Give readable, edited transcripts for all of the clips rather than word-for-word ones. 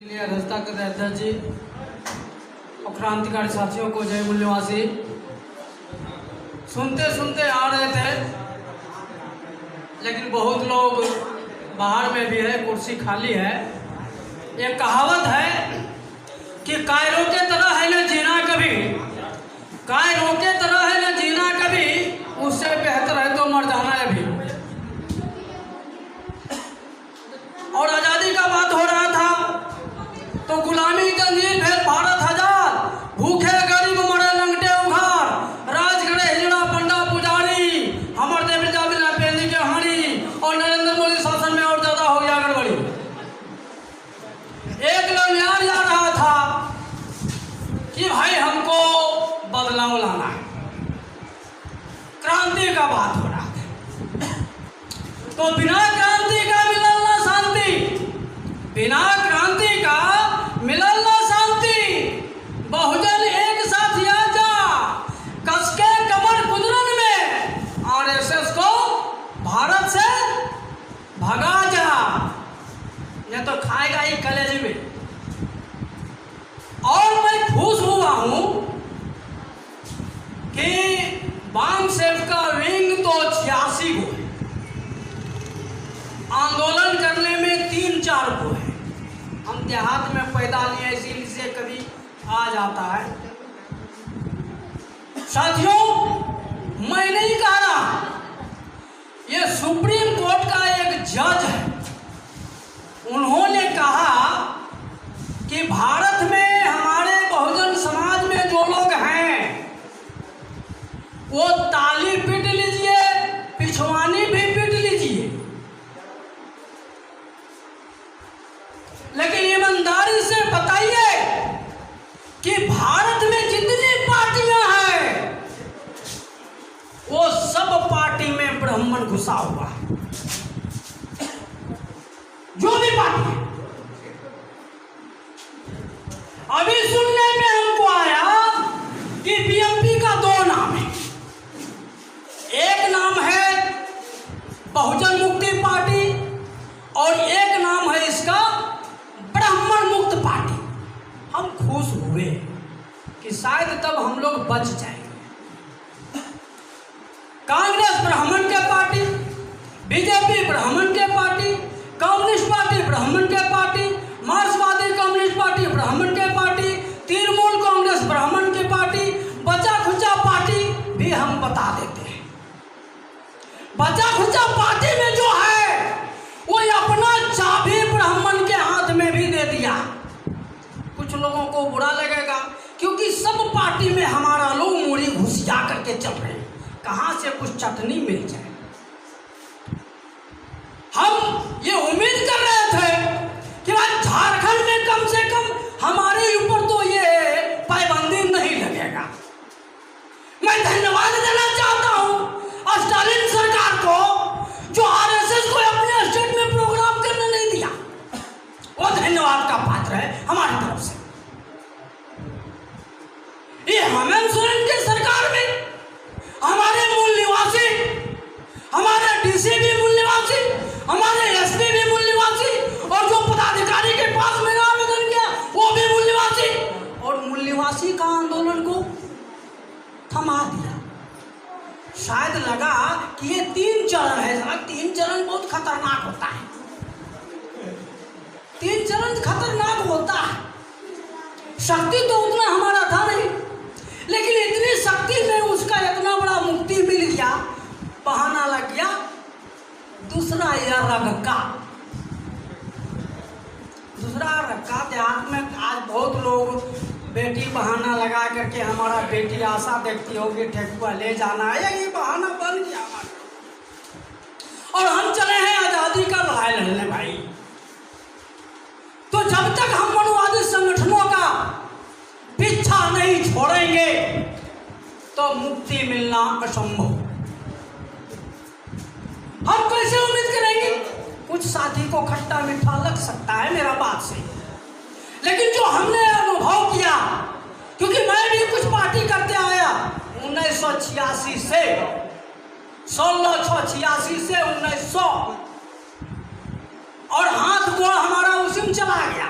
अध्यक्षता कर रहे अध्यक्ष जी और क्रांतिकारी साथियों को जय मूल्यवासी। सुनते सुनते आ रहे थे, लेकिन बहुत लोग बाहर में भी है, कुर्सी खाली है। एक कहावत है कि कायरों के तरह है न जीना कभी, कायरों के तरह है न जीना कभी, उससे बेहतर है तो मर जाना अभी। और आज़ादी का बात हो रहा था तो गुलामी का नील भेद भारत हजार, भूखे गरीब मरे लंगटे उघार, राज करे हिजड़ा पंडा पुजारी, हमर देव जाबिना पेंदी के हानि, और नरेंद्र मोदी शासन में और ज्यादा हो गया गड़बड़ी। एक लोग यार जा रहा था कि भाई हमको बदलाव लाना है, क्रांति का बात हो रहा था। तो बिना क्रांति का मिलल ना शांति, बिना क्रांति का मिलल ना शांति, बहुजन एक साथ आ जा, कसके कमर कुदरत में आरएसएस को भारत से भगा जा, ये तो खाएगा ही कलेजे में। और मैं खुश हुआ हूं कि बामसेफ का विंग तो 86 को है, आंदोलन करने में 3-4 को है। हम देहात में पैदा लिए इसीलिए कभी आ जाता है। साथियों, मैं नहीं कह रहा, ये सुप्रीम कोर्ट का एक जज है, उन्होंने कहा कि भारत में हमारे बहुजन समाज में जो लोग हैं वो ताली पीट लीजिए, पिछवानी भी पीट लीजिए, लेकिन ईमानदारी से बताइए कि भारत में जितनी पार्टियां हैं वो सब पार्टी में ब्राह्मण घुसा हुआ है। जो भी पार्टी है, अभी सुनने में हमको आया कि बीएमपी का 2 नाम है। एक नाम है बहुजन मुक्ति पार्टी और एक नाम है इसका ब्राह्मण मुक्त पार्टी। हम खुश हुए कि शायद तब हम लोग बच जाएंगे। कांग्रेस ब्राह्मण के पार्टी, बीजेपी ब्राह्मण के पार्टी, कम्युनिस्ट पार्टी ब्राह्मण के पार्टी, मार्क्सवादी कम्युनिस्ट पार्टी ब्राह्मण के पार्टी, तृणमूल कांग्रेस ब्राह्मण की पार्टी, बचा खुचा पार्टी भी हम बता देते हैं। बचा खुचा पार्टी में जो है वो अपना चाबी ब्राह्मण के हाथ में भी दे दिया। कुछ लोगों को बुरा लगेगा क्योंकि सब पार्टी में हमारा लोग मूड़ी घुसिया करके चल रहे हैं, कहां से कुछ चटनी मिल जाए। हम ये उम्मीद कर रहे थे कि भाई झारखंड में कम से कम हमारे ऊपर तो ये पाबंदी नहीं लगेगा। मैं धन्यवाद देना चाहता हूं स्टालिन सरकार को, जो आरएसएस को अपने स्टेट में प्रोग्राम करने नहीं दिया, वो धन्यवाद का पात्र है हमारी तरफ से। ये हेमंत सोरेन की सरकार में हमारे मूल निवासी, हमारे डीसी भी मूल निवासी, हमारे एसपी भी मूल निवासी, और जो पदाधिकारी के पास मेरा आवेदन किया वो भी मूल निवासी, और मूल निवासी का आंदोलन को थमा दिया। शायद लगा कि ये 3 चरण है, 3 चरण बहुत खतरनाक होता है, 3 चरण खतरनाक होता है। शक्ति तो उतना हमारा था नहीं, लेकिन इतनी शक्ति में उसका इतना बड़ा मुक्ति मिल गया, बहाना लग गया दूसरा या रगका। दूसरा रगका देहात में आज बहुत लोग बेटी बहाना लगा करके, हमारा बेटी आशा देखती होगी ठेकुआ ले जाना है, ये बहाना बन गया हमारा। और हम चले हैं आजादी का लड़ाई लड़ने भाई। तो जब तक हम मनुवादी संगठनों का पीछा नहीं छोड़ेंगे तो मुक्ति मिलना असंभव। हम कैसे उम्मीद करेंगे? कुछ साथी को खट्टा मीठा लग सकता है मेरा बात से, लेकिन जो हमने अनुभव किया, क्योंकि मैं भी कुछ पार्टी करते आया 1986 से 1686 से 1900, और हाथ गोड़ हमारा उसी में चला गया।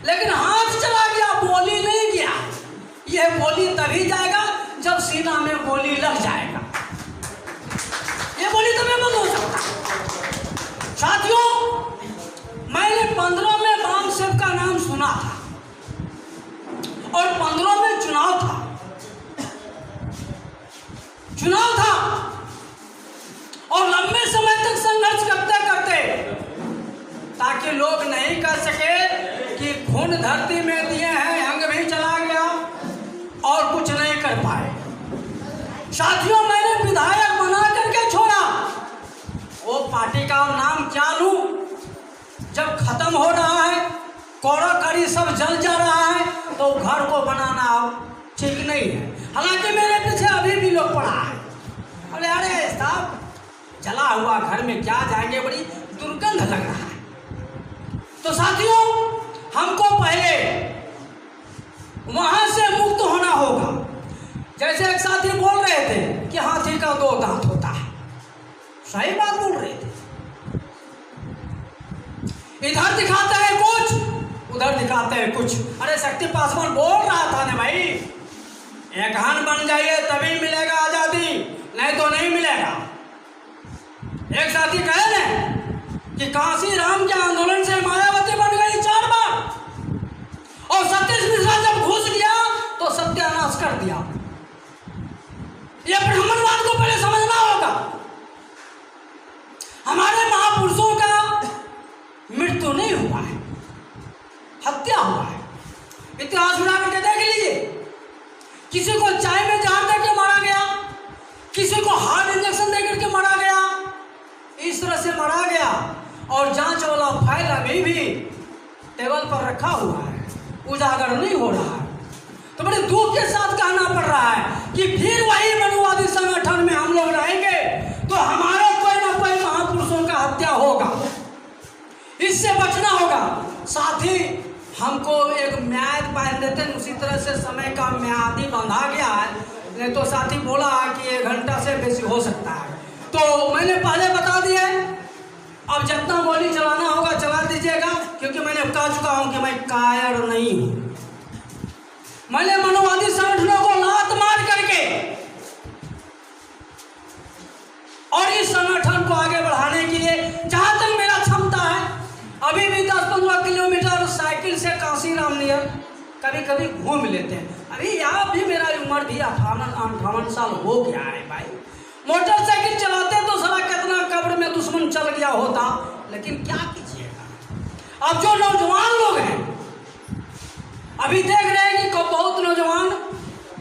लेकिन हाथ चला गया, बोली नहीं गया। यह बोली तभी जाएगा जब सीना में गोली लग जाएगा। ये बोली तभी बंद हो सकता। साथियों, मैंने 15 में बाम सेव का नाम सुना था और 15 में चुनाव था और लंबे समय तक संघर्ष करते करते, ताकि लोग नहीं कह सके कि खून धरती में दिए हैं, अंग भी चला गया और कुछ नहीं कर पाए। साथियों, मैंने विधायक बना करके छोड़ा। वो पार्टी का नाम क्या लूं? जब खत्म हो रहा है, कौड़ा कड़ी सब जल जा रहा है, तो घर को बनाना ठीक नहीं है। हालांकि मेरे पीछे अभी भी लोग पड़ा है। अरे अरे साहब, जला हुआ घर में क्या जाएंगे, बड़ी दुर्गंध लग रहा है। तो साथियों, हमको पहले वहां से मुक्त होना होगा। जैसे एक साथी बोल रहे थे कि हाथी का 2 दांत होता है, सही बात बोल रहे थे। इधर दिखाते हैं कुछ, उधर दिखाते हैं कुछ। अरे शक्ति पासवान बोल रहा था ना भाई, एक हन बन जाइए तभी मिलेगा आजादी, नहीं तो नहीं मिलेगा। एक साथी कहे ना कि काशी राम के आंदोलन से मायावती बन गई 4 बार, और सतीश मिश्रा जब घुस गया तो सत्यानाश कर दिया। यह ब्राह्मणवाद को पहले समझना होगा। हमारे महापुरुषों का मृत्यु नहीं हुआ है, हत्या हुआ है। इतिहास उड़ा करके देख लीजिए। किसी को चाय में जहर देकर मारा गया, किसी को हार्ट इंजेक्शन देकर के मारा गया, इस तरह से मारा गया। और जांच वाला फाइल अभी भी टेबल पर रखा हुआ है, उजागर नहीं हो रहा है। तो बड़े दुख के साथ कहना पड़ रहा है कि फिर वही मनुवादी संगठन में हम लोग रहेंगे तो हमारे कोई ना कोई महापुरुषों का हत्या होगा। इससे बचना होगा। साथ ही हमको एक म्याद बांध देते हैं, उसी तरह से समय का म्याद ही बंधा गया है। नहीं तो साथी बोला कि 1 घंटा से बेसी हो सकता है। तो मैंने पहले बता दिया, अब जितना गोली चलाना होगा चला दीजिएगा, क्योंकि मैंने कह चुका हूं कि मैं कायर नहीं हूं। मैंने मनुवादी संगठनों को लात मार करके और इस संगठन को आगे बढ़ाने के लिए जहां तक मेरा क्षमता है, अभी भी 10-15 किलोमीटर साइकिल से काशी राम नियर कभी कभी घूम लेते हैं। अभी यहाँ भी मेरा उम्र भी 58 साल हो गया है भाई। मोटरसाइकिल चलाते तो साला कितना कब्र में दुश्मन चल गया होता, लेकिन क्या कीजिएगा। अब जो नौजवान लोग हैं, अभी देख रहे हैं कि बहुत नौजवान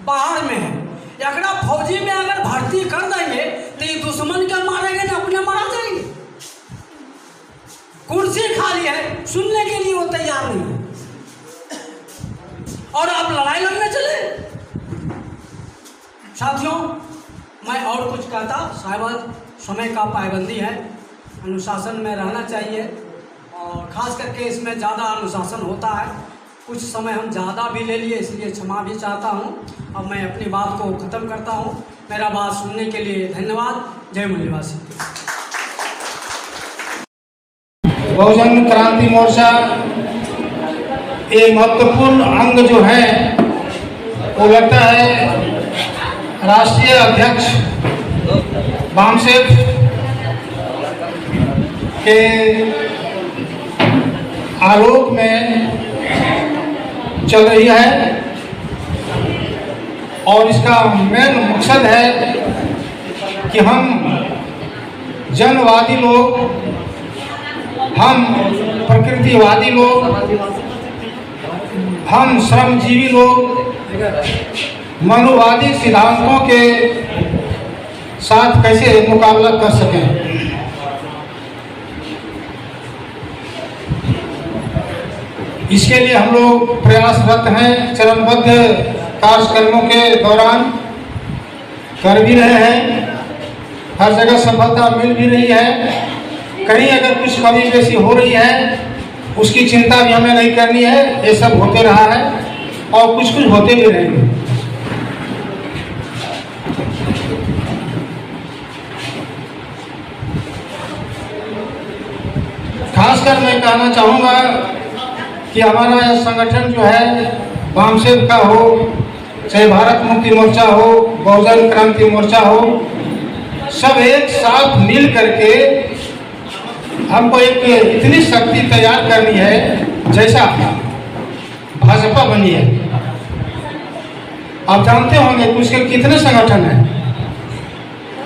बाहर में है। अगर फौजी में अगर भर्ती कर देंगे तो ये दुश्मन क्या मारेंगे ना अपने मारा जाएंगे। कुर्सी खाली है, सुनने के लिए वो तैयार नहीं है, और आप लड़ाई लड़ने चले। साथियों, मैं और कुछ कहता, शायद समय का पाबंदी है, अनुशासन में रहना चाहिए, और ख़ास करके इसमें ज़्यादा अनुशासन होता है। कुछ समय हम ज़्यादा भी ले लिए, इसलिए क्षमा भी चाहता हूँ। अब मैं अपनी बात को ख़त्म करता हूँ। मेरा बात सुनने के लिए धन्यवाद। जय मूल्यवासी। बहुजन क्रांति मोर्चा एक महत्वपूर्ण अंग जो है वो लगता है राष्ट्रीय अध्यक्ष बामसेव के आलोक में चल रही है, और इसका मेन मकसद है कि हम जनवादी लोग, हम प्रकृतिवादी लोग, हम श्रमजीवी लोग मनुवादी सिद्धांतों के साथ कैसे मुकाबला कर सकें। इसके लिए हम लोग प्रयासरत हैं, चरणबद्ध कार्यक्रमों के दौरान कर भी रहे हैं, हर जगह सफलता मिल भी रही है। कहीं अगर कुछ कमी बेसी हो रही है उसकी चिंता भी हमें नहीं करनी है, ये सब होते रहा है और कुछ कुछ होते भी रहेंगे। खासकर मैं कहना चाहूँगा कि हमारा यह संगठन जो है वामसेव का हो, चाहे भारत मुक्ति मोर्चा हो, बहुजन क्रांति मोर्चा हो, सब एक साथ मिल करके हमको एक इतनी शक्ति तैयार करनी है जैसा भाजपा बनी है। आप जानते होंगे कि उसके कितने संगठन हैं,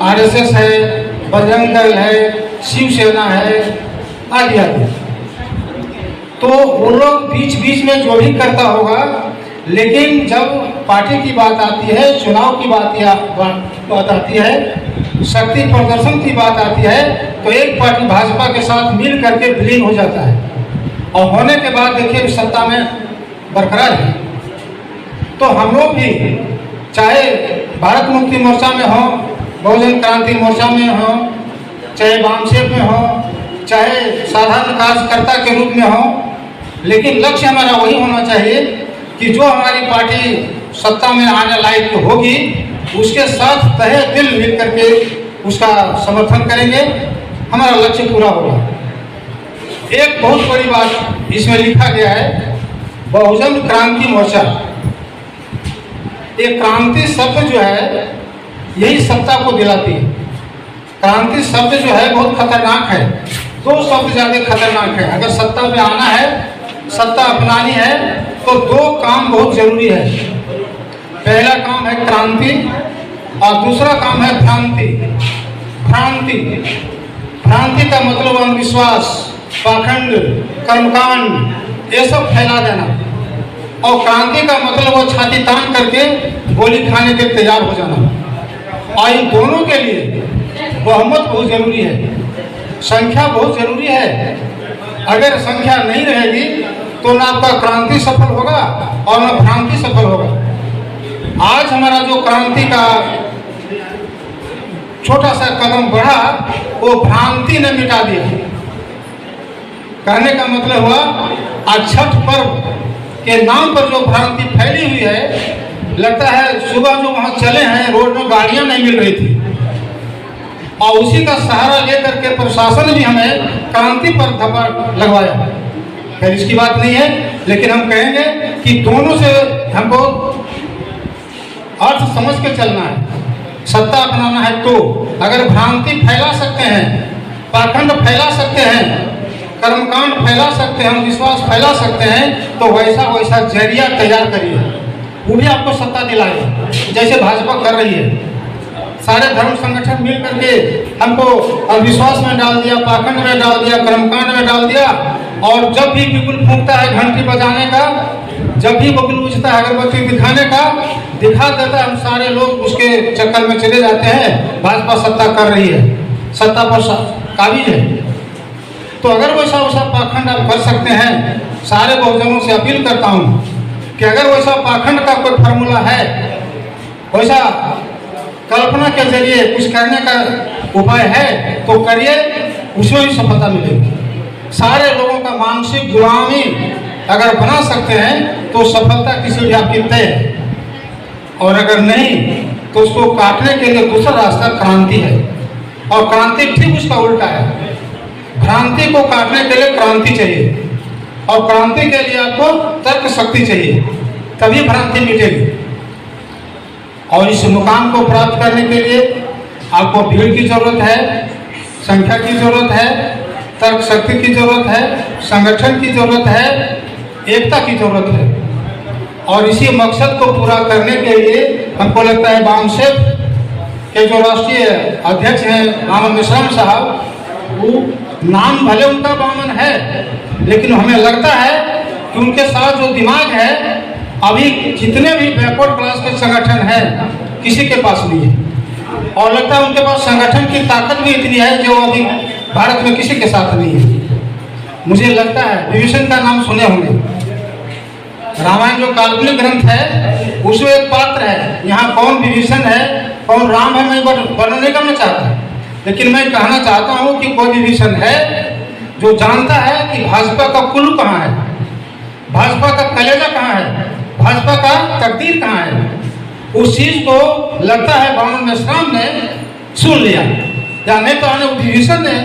आरएसएस है, बजरंग दल है, शिवसेना है, आदि आदि। तो वो लोग बीच बीच में जो भी करता होगा, लेकिन जब पार्टी की बात आती है, चुनाव की बात आती है, शक्ति प्रदर्शन की बात आती है, तो एक पार्टी भाजपा के साथ मिल करके विलीन हो जाता है और होने के बाद देखिए सत्ता में बरकरार है। तो हम लोग भी चाहे भारत मुक्ति मोर्चा में हो, बहुजन क्रांति मोर्चा में हो, चाहे वामसेव में हो, चाहे साधारण कार्यकर्ता के रूप में हो, लेकिन लक्ष्य हमारा वही होना चाहिए कि जो हमारी पार्टी सत्ता में आने लायक होगी उसके साथ तहे दिल मिल करके उसका समर्थन करेंगे, हमारा लक्ष्य पूरा होगा। एक बहुत बड़ी बात इसमें लिखा गया है, बहुजन क्रांति मोर्चा। ये क्रांति शब्द जो है यही सत्ता को दिलाती है। क्रांति शब्द जो है बहुत खतरनाक है, दो शब्द ज़्यादा खतरनाक है। अगर सत्ता पे आना है, सत्ता अपनानी है, तो दो काम बहुत जरूरी है। पहला काम है क्रांति और दूसरा काम है भ्रांति। भ्रांति भ्रांति का मतलब अंधविश्वास, पाखंड, कर्मकांड, ये सब फैला देना। और क्रांति का मतलब वो छाती तान करके गोली खाने के तैयार हो जाना। और इन दोनों के लिए बहुमत बहुत जरूरी है, संख्या बहुत जरूरी है। अगर संख्या नहीं रहेगी तो ना आपका क्रांति सफल होगा और ना भ्रांति सफल होगा। आज हमारा जो क्रांति का छोटा सा कदम बढ़ा, वो भ्रांति ने मिटा दिया। कहने का मतलब हुआ, आज छठ पर्व के नाम पर जो भ्रांति फैली हुई है, लगता है सुबह जो वहाँ चले हैं रोड में गाड़ियाँ नहीं मिल रही थी, और उसी का सहारा लेकर के प्रशासन भी हमें क्रांति पर धब्बा लगवाया। फिर इसकी बात नहीं है, लेकिन हम कहेंगे कि दोनों से हमको अर्थ समझ के चलना है। सत्ता अपनाना है तो अगर भ्रांति फैला सकते हैं, पाखंड फैला सकते हैं, कर्मकांड फैला सकते हैं, विश्वास फैला सकते हैं, तो वैसा वैसा जरिया तैयार करिए, वो भी आपको सत्ता दिलाएगा, जैसे भाजपा कर रही है। सारे धर्म संगठन मिल करके हमको अविश्वास में डाल दिया, पाखंड में डाल दिया, कर्मकांड में डाल दिया। और जब भी बिगुल फूंकता है घंटी बजाने का, जब भी बबुल बुझता है अगरबत्ती दिखाने का, दिखा देता है, हम सारे लोग उसके चक्कर में चले जाते हैं। भाजपा सत्ता कर रही है, सत्ता पर काबिज है। तो अगर वैसा वैसा पाखंड आप कर सकते हैं, सारे बहुजनों से अपील करता हूँ कि अगर वैसा पाखंड का कोई फार्मूला है, वैसा कल्पना के जरिए कुछ करने का उपाय है, तो करिए, उसमें भी सफलता मिलेगी। सारे लोगों का मानसिक गुलामी अगर बना सकते हैं तो सफलता किसी भी आपकी तय है, और अगर नहीं तो उसको काटने के लिए दूसरा रास्ता क्रांति है। और क्रांति ठीक उसका उल्टा है। भ्रांति को काटने के लिए क्रांति चाहिए, और क्रांति के लिए आपको तर्क शक्ति चाहिए, तभी भ्रांति मिटेगी। और इस मुकाम को प्राप्त करने के लिए आपको भीड़ की जरूरत है, संख्या की जरूरत है, तर्क शक्ति की जरूरत है, संगठन की जरूरत है, एकता की जरूरत है। और इसी मकसद को पूरा करने के लिए हमको लगता है वामसेव के जो राष्ट्रीय अध्यक्ष हैं बामन मिश्रा साहब, वो नाम भले उनका बामन है, लेकिन हमें लगता है कि उनके साथ जो दिमाग है, अभी जितने भी बैकवर्ड क्लास के संगठन हैं किसी के पास नहीं है। और लगता है उनके पास संगठन की ताकत भी इतनी है जो अभी भारत में किसी के साथ नहीं है। मुझे लगता है विभीषण का नाम सुने होंगे, रामायण जो काल्पनिक ग्रंथ है उसमें एक पात्र है। यहाँ कौन विभीषण है, कौन राम है, मैं वर्णन नहीं करना चाहता, लेकिन मैं कहना चाहता हूँ कि कोई विभीषण है जो जानता है कि भाजपा का कुल्लू कहाँ है, भाजपा का कलेजा कहाँ है, भाजपा का तकदीर कहाँ है। उस चीज को लगता है बामन मेश्राम ने सुन लिया, या नहीं तो आने विभीषण ने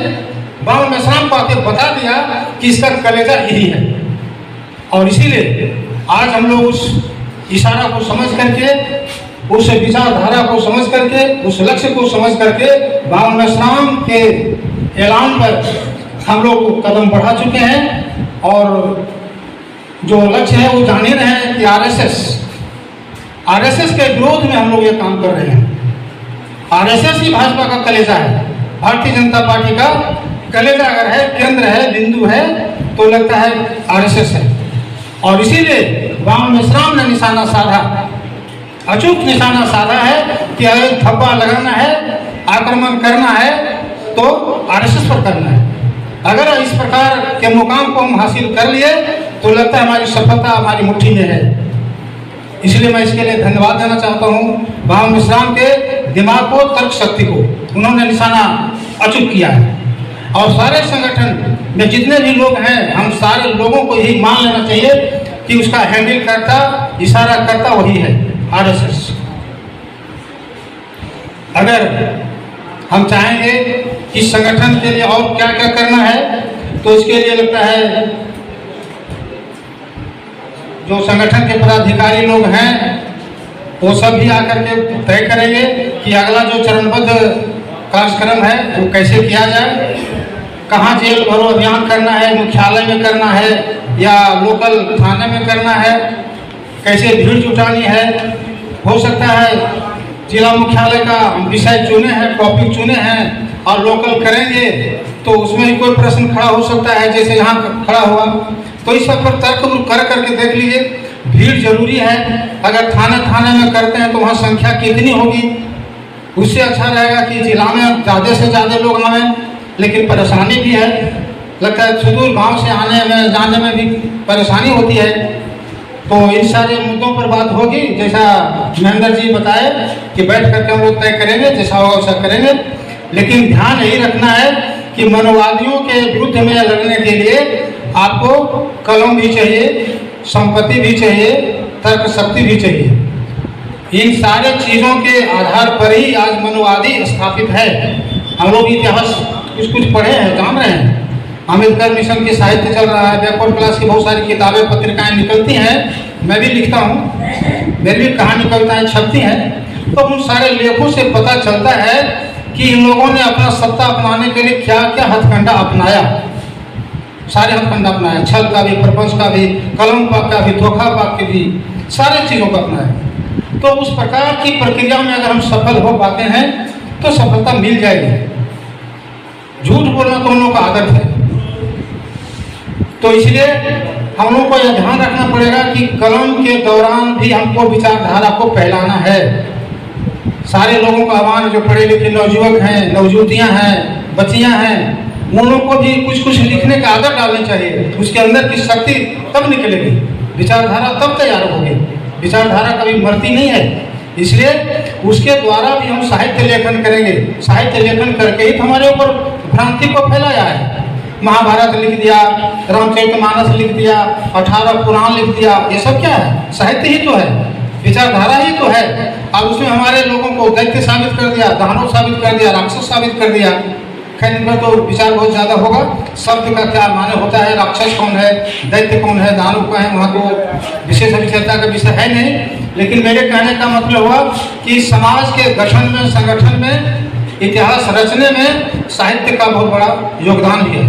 बामन मेश्राम को आके बता दिया कि इसका कलेजा यही है। और इसीलिए आज हम लोग उस इशारा को समझ करके, उस विचारधारा को समझ करके, उस लक्ष्य को समझ करके बाबा मेश्राम के ऐलान पर हम लोग कदम बढ़ा चुके हैं। और जो लक्ष्य है वो जान ही रहे हैं कि आरएसएस के विरोध में हम लोग ये काम कर रहे हैं। आरएसएस ही भाजपा का कलेजा है, भारतीय जनता पार्टी का कलेजा अगर है, केंद्र है, बिंदु है, तो लगता है आरएसएस है। और इसीलिए बाबा मेश्राम ने निशाना साधा, अचूक निशाना साधा है कि अगर धब्बा लगाना है, आक्रमण करना है तो आरएसएस पर करना है। अगर इस प्रकार के मुकाम को हम हासिल कर लिए तो लगता है हमारी सफलता हमारी मुट्ठी में है। इसलिए मैं इसके लिए धन्यवाद देना चाहता हूँ बाबा मेश्राम के दिमाग को, तर्क शक्ति को, उन्होंने निशाना अचूक किया है। और सारे संगठन में जितने भी लोग हैं, हम सारे लोगों को यही मान लेना चाहिए कि उसका हैंडल करता, इशारा करता वही है आरएसएस। अगर हम चाहेंगे कि संगठन के लिए और क्या क्या करना है, तो इसके लिए लगता है जो संगठन के पदाधिकारी लोग हैं वो सब भी आकर के तय करेंगे कि अगला जो चरणबद्ध कार्यक्रम है वो कैसे किया जाए, कहाँ जेल भरो अभियान करना है, मुख्यालय में करना है या लोकल थाने में करना है, कैसे भीड़ जुटानी है। हो सकता है जिला मुख्यालय का विषय चुने हैं, टॉपिक चुने हैं और लोकल करेंगे तो उसमें भी कोई प्रश्न खड़ा हो सकता है, जैसे यहाँ खड़ा हुआ। तो इस सब पर तर्क कर करके देख लीजिए। भीड़ जरूरी है, अगर थाने में करते हैं तो वहाँ संख्या कितनी होगी, उससे अच्छा रहेगा कि जिला में ज़्यादा से ज़्यादा लोग आवें। लेकिन परेशानी भी है, लगता है सुदूर गांव से आने में जाने में भी परेशानी होती है। तो इन सारे मुद्दों पर बात होगी, जैसा महेंद्र जी बताए कि बैठ करके हम लोग तय करेंगे, जैसा होगा वैसा करेंगे। लेकिन ध्यान यही रखना है कि मनोवादियों के विरुद्ध में लड़ने के लिए आपको कलम भी चाहिए, संपत्ति भी चाहिए, तर्क शक्ति भी चाहिए। इन सारे चीज़ों के आधार पर ही आज मनोवादी स्थापित है। हम लोग इतिहास कुछ पढ़े हैं, जान रहे हैं। अम्बेडकर मिशन की साहित्य चल रहा है, बैकवर्ड क्लास की बहुत सारी किताबें पत्रिकाएं निकलती हैं, मैं भी लिखता हूँ, मेरी भी कहानी कविताएं छपती हैं। तो उन सारे लेखों से पता चलता है कि इन लोगों ने अपना सत्ता अपनाने के लिए क्या क्या हथकंडा अपनाया। सारे हथकंडा अपनाया, छल का भी, प्रपंच का भी, कलम का भी, धोखा के भी, सारे चीज़ों का अपनाया। तो उस प्रकार की प्रक्रिया में अगर हम सफल हो पाते हैं तो सफलता मिल जाएगी। झूठ बोलना तो हम लोगों का आदत है। तो इसलिए हम लोगों को यह ध्यान रखना पड़ेगा कि कलम के दौरान भी हमको विचारधारा को फैलाना है। सारे लोगों का आह्वान, जो पढ़े लिखे नवयुवक हैं, नवयुवतियां हैं, बच्चियां हैं, उन लोगों को भी कुछ कुछ लिखने का आदत डालनी चाहिए। उसके अंदर की शक्ति तब निकलेगी, विचारधारा तब तैयार होगी। विचारधारा कभी मरती नहीं है। इसलिए उसके द्वारा भी हम साहित्य लेखन करेंगे। साहित्य लेखन करके ही हमारे ऊपर भ्रांति को फैलाया है। महाभारत लिख दिया, रामचरितमानस लिख दिया, 18 पुराण लिख दिया, ये सब क्या है? साहित्य ही तो है, विचारधारा ही तो है। अब उसमें हमारे लोगों को दैत्य साबित कर दिया, दानव साबित कर दिया, राक्षस साबित कर दिया। खैर इनका तो विचार बहुत ज़्यादा होगा। शब्द का क्या माने होता है, राक्षस कौन है, दैत्य कौन है, दानव कौन है, वहाँ तो विशेष अभिचर्चा का विषय है नहीं। लेकिन मेरे कहने का मतलब हुआ कि समाज के गठन में, संगठन में, इतिहास रचने में साहित्य का बहुत बड़ा योगदान भी है।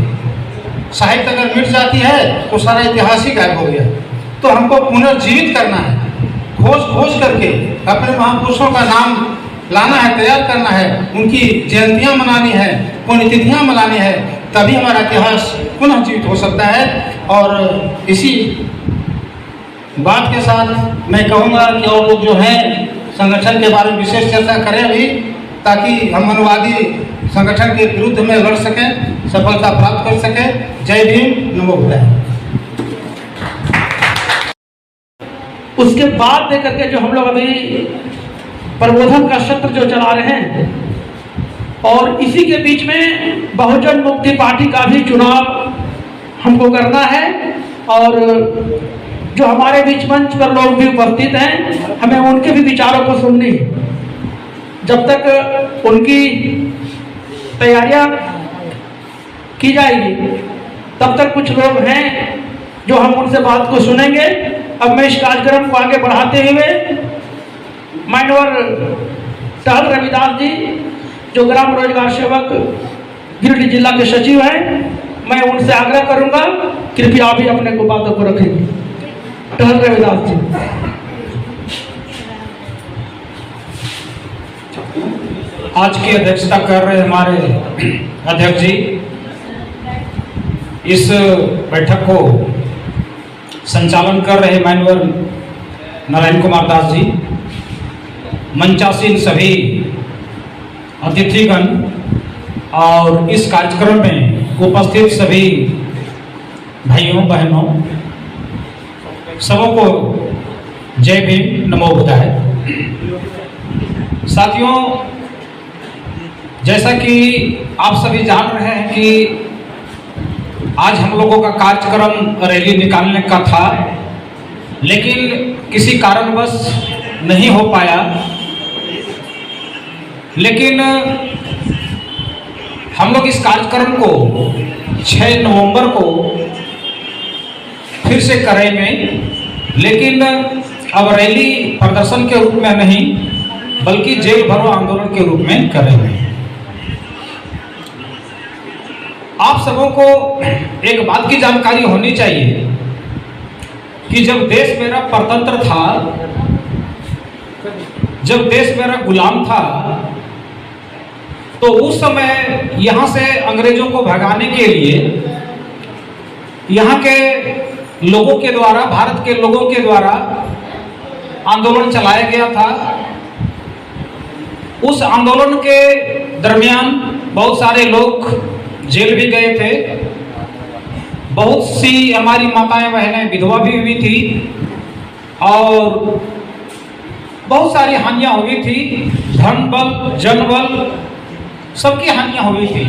साहित्य अगर मिट जाती है तो सारा इतिहास ही गायब हो गया। तो हमको पुनर्जीवित करना है, खोज करके अपने महापुरुषों का नाम लाना है, तैयार करना है, उनकी जयंतियाँ मनानी है, पुण्यतिथियाँ मनानी है, तभी हमारा इतिहास पुनः जीवित हो सकता है। और इसी बात के साथ मैं कहूँगा कि और लोग जो हैं संगठन के बारे में विशेष चर्चा करें अभी, ताकि हम मनोवादी संगठन के विरुद्ध में लड़ सकें, सफलता प्राप्त कर सकें। जय भीम, नमो बुद्धाय। उसके बाद देकर के जो हम लोग अभी प्रबोधन का सत्र जो चला रहे हैं, और इसी के बीच में बहुजन मुक्ति पार्टी का भी चुनाव हमको करना है। और जो हमारे बीच मंच पर लोग भी उपस्थित हैं, हमें उनके भी विचारों को सुननी है। जब तक उनकी तैयारियां की जाएगी तब तक कुछ लोग हैं जो हम उनसे बात को सुनेंगे। अब मैं इस कार्यक्रम को आगे बढ़ाते हुए मान्यवर टहल रविदास जी जो ग्राम रोजगार सेवक गिरिडीह जिला के सचिव हैं, मैं उनसे आग्रह करूंगा कृपया भी अपने को बातों को रखेंगे। टहल रविदास जी। आज की अध्यक्षता कर रहे हमारे अध्यक्ष जी, इस बैठक को संचालन कर रहे माननीय नारायण कुमार दास जी, मंचासीन सभी अतिथिगण और इस कार्यक्रम में उपस्थित सभी भाइयों बहनों सबों को जय भीम, नमो बुद्धाय। साथियों, जैसा कि आप सभी जान रहे हैं कि आज हम लोगों का कार्यक्रम रैली निकालने का था, लेकिन किसी कारणवश नहीं हो पाया। लेकिन हम लोग इस कार्यक्रम को 6 नवंबर को फिर से करेंगे, लेकिन अब रैली प्रदर्शन के रूप में नहीं बल्कि जेल भरो आंदोलन के रूप में करेंगे। आप सबों को एक बात की जानकारी होनी चाहिए कि जब देश मेरा परतंत्र था, जब देश मेरा गुलाम था, तो उस समय यहाँ से अंग्रेजों को भगाने के लिए यहाँ के लोगों के द्वारा, भारत के लोगों के द्वारा आंदोलन चलाया गया था। उस आंदोलन के दरमियान बहुत सारे लोग जेल भी गए थे, बहुत सी हमारी माताएं बहनें विधवा भी हुई थी और बहुत सारी हानियां हुई थी, धन बल जन बल सबकी हानियां हुई थी।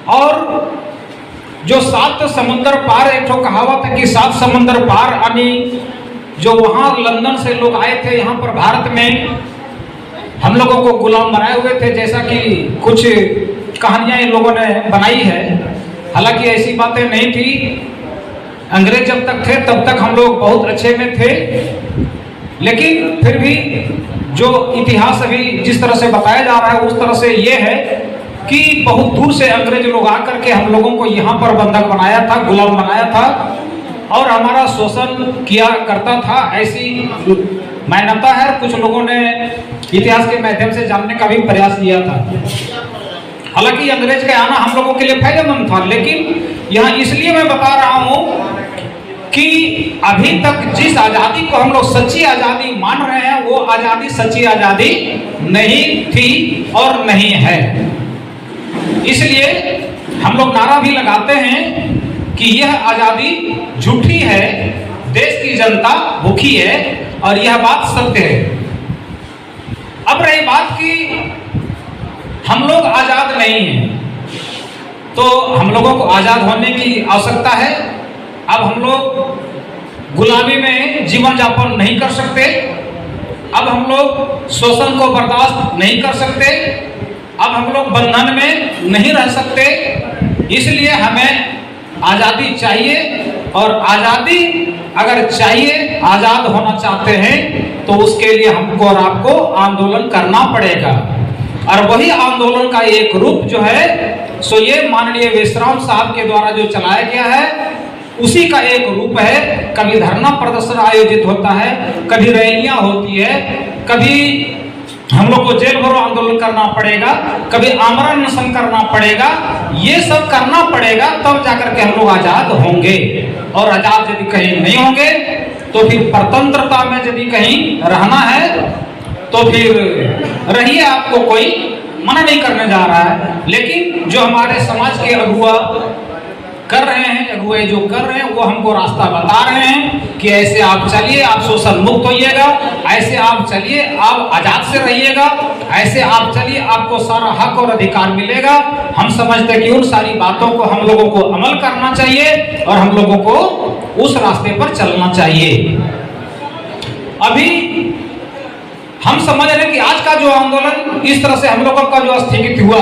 और जो 7 समुंदर पार, एक तो कहावत है कि 7 समुंदर पार यानी जो वहाँ लंदन से लोग आए थे यहाँ पर भारत में हम लोगों को गुलाम बनाए हुए थे, जैसा कि कुछ कहानियां इन लोगों ने बनाई है। हालांकि ऐसी बातें नहीं थी। अंग्रेज जब तक थे तब तक हम लोग बहुत अच्छे में थे, लेकिन फिर भी जो इतिहास अभी जिस तरह से बताया जा रहा है उस तरह से ये है कि बहुत दूर से अंग्रेज लोग आकर के हम लोगों को यहाँ पर बंधक बनाया था, गुलाम बनाया था और हमारा शोषण किया करता था, ऐसी मान्यता है। कुछ लोगों ने इतिहास के माध्यम से जानने का भी प्रयास किया था। हालांकि अंग्रेज का आना हम लोगों के लिए फायदेमंद था, लेकिन यहाँ इसलिए मैं बता रहा हूँ कि अभी तक जिस आज़ादी को हम लोग सच्ची आज़ादी मान रहे हैं वो आज़ादी सच्ची आज़ादी नहीं थी और नहीं है। इसलिए हम लोग नारा भी लगाते हैं कि यह आज़ादी झूठी है, देश की जनता भूखी है और यह बात सत्य है। अब रही बात कि हम लोग आज़ाद नहीं हैं, तो हम लोगों को आज़ाद होने की आवश्यकता है। अब हम लोग गुलामी में जीवन यापन नहीं कर सकते, अब हम लोग शोषण को बर्दाश्त नहीं कर सकते, अब हम लोग बंधन में नहीं रह सकते। इसलिए हमें आज़ादी चाहिए और आज़ादी अगर चाहिए, आज़ाद होना चाहते हैं तो उसके लिए हमको और आपको आंदोलन करना पड़ेगा। और वही आंदोलन का एक रूप जो है सो ये माननीय विश्राम साहब के द्वारा जो चलाया गया है उसी का एक रूप है। कभी धरना प्रदर्शन आयोजित होता है, कभी रैलियां होती है, कभी हम लोग को जेल भरो आंदोलन करना पड़ेगा, कभी आमरण अनशन करना पड़ेगा। ये सब करना पड़ेगा तब जाकर के हम लोग आजाद होंगे। और आजाद यदि कहीं नहीं होंगे तो फिर परतंत्रता में यदि कहीं रहना है तो फिर रहिए, आपको कोई मना नहीं करने जा रहा है। लेकिन जो हमारे समाज के अगुआ कर रहे हैं, अगुए जो कर रहे हैं वो हमको रास्ता बता रहे हैं कि ऐसे आप चलिए, आप शोषण मुक्त होइएगा, ऐसे आप चलिए, आप आजाद से रहिएगा, ऐसे आप चलिए, आपको सारा हक और अधिकार मिलेगा। हम समझते हैं कि उन सारी बातों को हम लोगों को अमल करना चाहिए और हम लोगों को उस रास्ते पर चलना चाहिए। अभी हम समझ रहे हैं कि आज का जो आंदोलन इस तरह से हम लोगों का जो स्थगित हुआ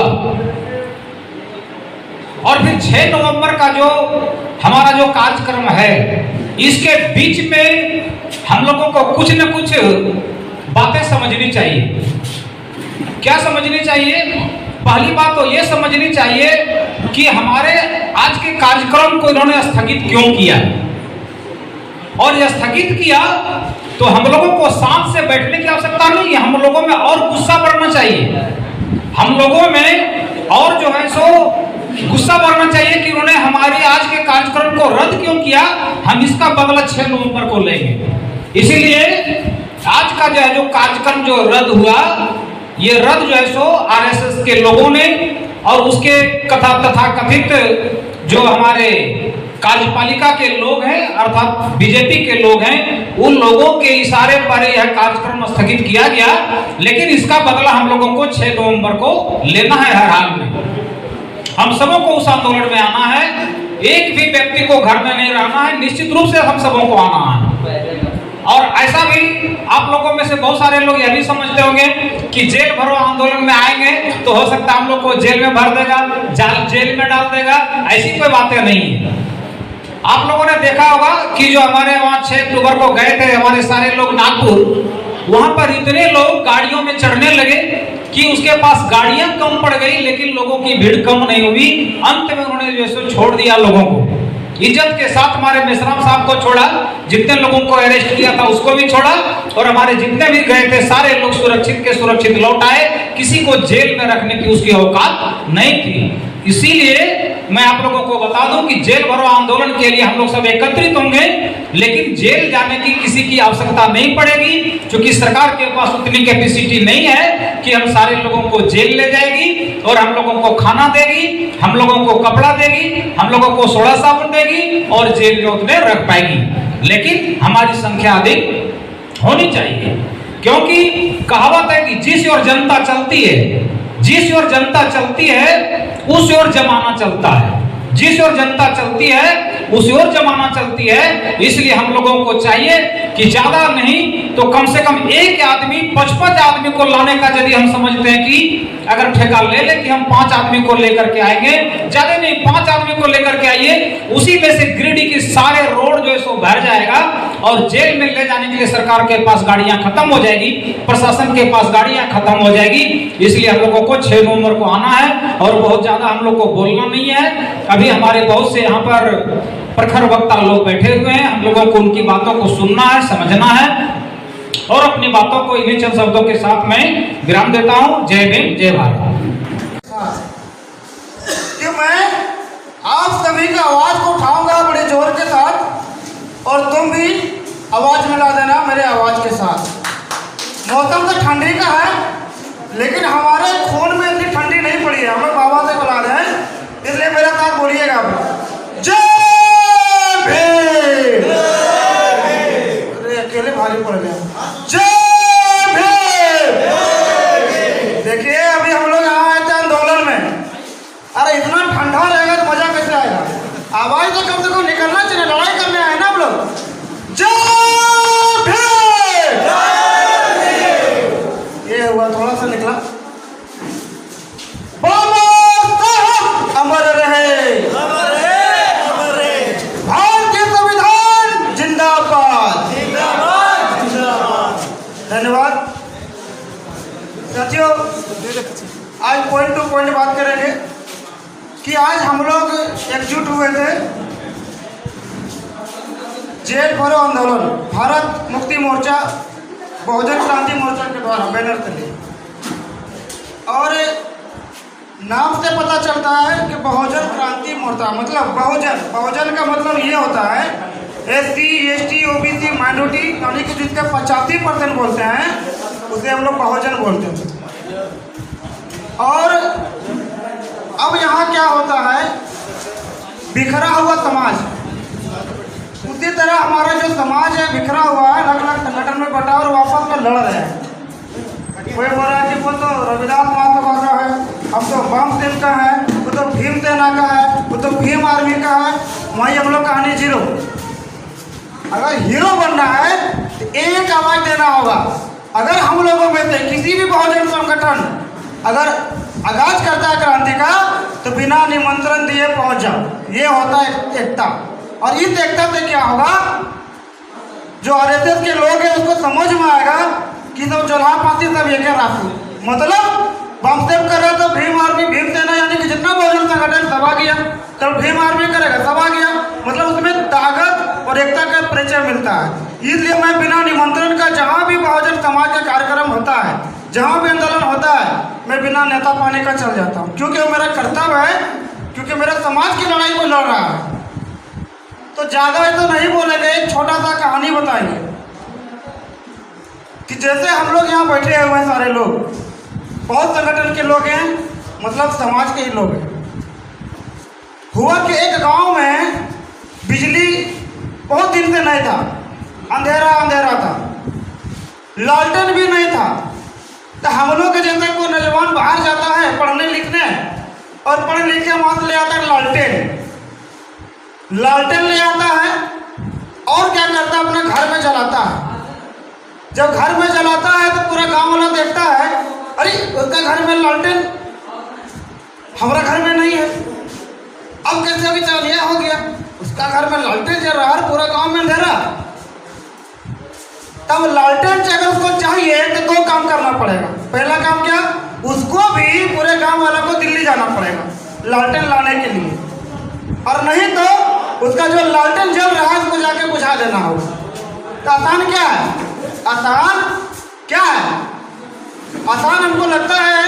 और फिर 6 नवंबर का जो हमारा जो कार्यक्रम है, इसके बीच में हम लोगों को कुछ न कुछ बातें समझनी चाहिए। क्या समझनी चाहिए? पहली बात तो ये समझनी चाहिए कि हमारे आज के कार्यक्रम को इन्होंने स्थगित क्यों किया, और ये स्थगित किया तो हम लोगों को शांत से बैठने की आवश्यकता नहीं है, हम लोगों में और गुस्सा बढ़ना चाहिए, हम लोगों में और जो है सो गुस्सा बढ़ना चाहिए कि उन्होंने हमारे आज के कार्यक्रम को रद्द क्यों किया। हम इसका बदला 6 नवंबर को लेंगे। इसीलिए आज का जो है जो कार्यक्रम जो रद्द हुआ, ये रद्द जो है सो आरएसएस के लोगों ने और उसके तथा कथित जो हमारे कार्यपालिका के लोग हैं अर्थात बीजेपी के लोग हैं, उन लोगों के इशारे पर यह कार्यक्रम स्थगित किया गया। लेकिन इसका बदला हम लोगों को 6 नवंबर को लेना है। हर हाल में हम सबों को उस आंदोलन में आना है, एक भी व्यक्ति को घर में नहीं रहना है, निश्चित रूप से हम सबों को आना है। और ऐसा भी आप लोगों में से बहुत सारे लोग यह भी समझते होंगे कि जेल भरो आंदोलन में आएंगे तो हो सकता है हम लोग को जेल में भर देगा, जेल में डाल देगा, ऐसी कोई बातें नहीं है। आप लोगों ने देखा होगा कि जो हमारे वहाँ 6 अक्टूबर को गए थे हमारे सारे लोग नागपुर, वहां पर इतने लोग गाड़ियों में चढ़ने लगे कि उसके पास गाड़ियां कम पड़ गई, लेकिन लोगों की भीड़ कम नहीं हुई। अंत में उन्होंने जैसे छोड़ दिया लोगों को, इज्जत के साथ हमारे मेश्राम साहब को छोड़ा, जितने लोगों को अरेस्ट किया था उसको भी छोड़ा, और हमारे जितने भी गए थे सारे लोग सुरक्षित के सुरक्षित लौट आए। किसी को जेल में रखने की उसकी औकात नहीं थी। इसीलिए मैं आप लोगों को बता दूं कि जेल भरो आंदोलन के लिए हम लोग सब एकत्रित होंगे, लेकिन जेल जाने की किसी की आवश्यकता नहीं पड़ेगी, क्योंकि सरकार के पास उतनी कैपेसिटी नहीं है कि हम सारे लोगों को जेल ले जाएगी और हम लोगों को खाना देगी, हम लोगों को कपड़ा देगी, हम लोगों को सोडा साबुन देगी और जेल में उतने रख पाएगी। लेकिन हमारी संख्या अधिक होनी चाहिए, क्योंकि कहावत है कि जिस ओर जनता चलती है, जिस ओर जनता चलती है उस ओर जमाना चलता है, जिस ओर जनता चलती है उस ओर जमाना चलती है। इसलिए हम लोगों को चाहिए कि ज्यादा नहीं तो कम से कम एक आदमी 55 आदमी को लाने का यदि हम समझते हैं कि अगर ठेका ले ले कि हम 5 आदमी को लेकर के आएंगे, ज्यादा नहीं 5 आदमी को लेकर के आइए, उसी में से गिरिडीह के सारे रोड जो है सो भर जाएगा और जेल में ले जाने के लिए सरकार के पास गाड़ियां खत्म हो जाएगी, प्रशासन के पास गाड़ियां खत्म हो जाएगी। इसलिए हम लोगों को 6 नवंबर को आना है और बहुत ज्यादा हम लोग को बोलना नहीं है। अभी हमारे बहुत से यहाँ पर प्रखर वक्ता लोग बैठे हुए हैं, हम लोगों को उनकी बातों को सुनना है, समझना है और अपनी बातों को इन्हीं चंद शब्दों के साथ मैं विराम देता हूं। जय भीम, जय भारत। कि मैं आप सभी का आवाज को उठाऊंगा बड़े जोर के साथ और तुम भी आवाज मिला देना मेरे आवाज के साथ। मौसम तो ठंडी का है, लेकिन हमारे खून में इतनी ठंडी नहीं पड़ी है, हमें बाबा से बुला दें, इसलिए मेरे साथ बोलिएगा जय भीम। अरे अकेले भारी पड़ गया। जय भीम। देखिए अभी हम लोग यहाँ आए थे आंदोलन में, अरे इतना ठंडा रहेगा तो मजा कैसे आएगा? आवाज तो कम से कम निकलना चाहिए, लड़ाई करने आए ना हम लोग। जय भीम। ये हुआ थोड़ा सा निकला। बाबा साहब अमर रहे, भारतीय संविधान जिंदाबाद, धन्यवाद। साथियों आज पॉइंट टू पॉइंट बात करेंगे कि आज हम लोग एकजुट हुए थे जेल भरो आंदोलन भारत मुक्ति मोर्चा बहुजन क्रांति मोर्चा के द्वारा बैनर तले, और नाम से पता चलता है कि बहुजन क्रांति मोर्चा मतलब बहुजन का मतलब ये होता है SC ST OBC माइनॉरिटी, यानी कि जिसके 85% बोलते हैं उसे हम लोग बहुजन बोलते हैं। और अब यहाँ क्या होता है, बिखरा हुआ समाज, उसी तरह हमारा जो समाज है बिखरा हुआ है, अलग अलग संगठन में बटा और वापस में लड़ रहे हैं। कोई बोल रहा है कि वो तो रविदास महासभा का है, हम तो बम सेना का है, वो तो भीम सेना का है, वो तो भीम आर्मी का है। वहीं हम लोग कहानी जीरो। अगर हीरो बनना है तो एक आवाज देना होगा। अगर हम लोगों में से किसी भी बहुजन संगठन अगर आगाज करता है क्रांति का तो बिना निमंत्रण दिए पहुंच जाओ, ये होता है एकता। और इस एकता से क्या होगा, जो आरएसएस के लोग हैं उसको समझ में आएगा कि सब चौराहा पाती सब एक राशि, मतलब बम सेव कर रहे तो भीम आर्मी भीम सेना यानी कि जितना बहुजन संगठन सब आ गया, कल भीम आर्मी करेगा सब आ गया, मतलब उसमें ताकत और एकता का परिचय मिलता है। इसलिए मैं बिना निमंत्रण का जहाँ भी बहुजन समाज का कार्यक्रम होता है, जहाँ भी आंदोलन होता है, मैं बिना नेता पाने का चल जाता हूँ, क्योंकि वो मेरा कर्तव्य है, क्योंकि मेरा समाज की लड़ाई को लड़ रहा है। तो ज़्यादा तो नहीं बोलेंगे, एक छोटा सा कहानी बताएंगे कि जैसे हम लोग यहाँ बैठे हुए हैं, सारे लोग बहुत संगठन के लोग हैं, मतलब समाज के ही लोग हैं। हुआ कि एक गांव में बिजली बहुत दिन से नहीं था, अंधेरा अंधेरा था, लालटेन भी नहीं था। तो हम लोग के जैसे कोई नौजवान बाहर जाता है पढ़ने लिखने, और पढ़ लिख के वहाँ से ले आता है लालटेन, लालटेन ले आता है और क्या करता है, अपने घर में जलाता है। जब घर में जलाता है तो पूरा गांव वाला देखता है, अरे उसका घर में लालटेन, हमारा घर में नहीं है। अब कैसे अभी चालिया हो गया, उसका घर में लालटेन जल रहा है, पूरा गांव में अंधेरा। तब लालटेन अगर उसको चाहिए तो दो काम करना पड़ेगा। पहला काम क्या, उसको भी पूरे गांव वाला को दिल्ली जाना पड़ेगा लालटेन लाने के लिए, और नहीं तो उसका जो लालटेन जल रहा है उसको जाके बुझा देना होगा। तो आसान क्या है, आसान क्या है, आसान हमको लगता है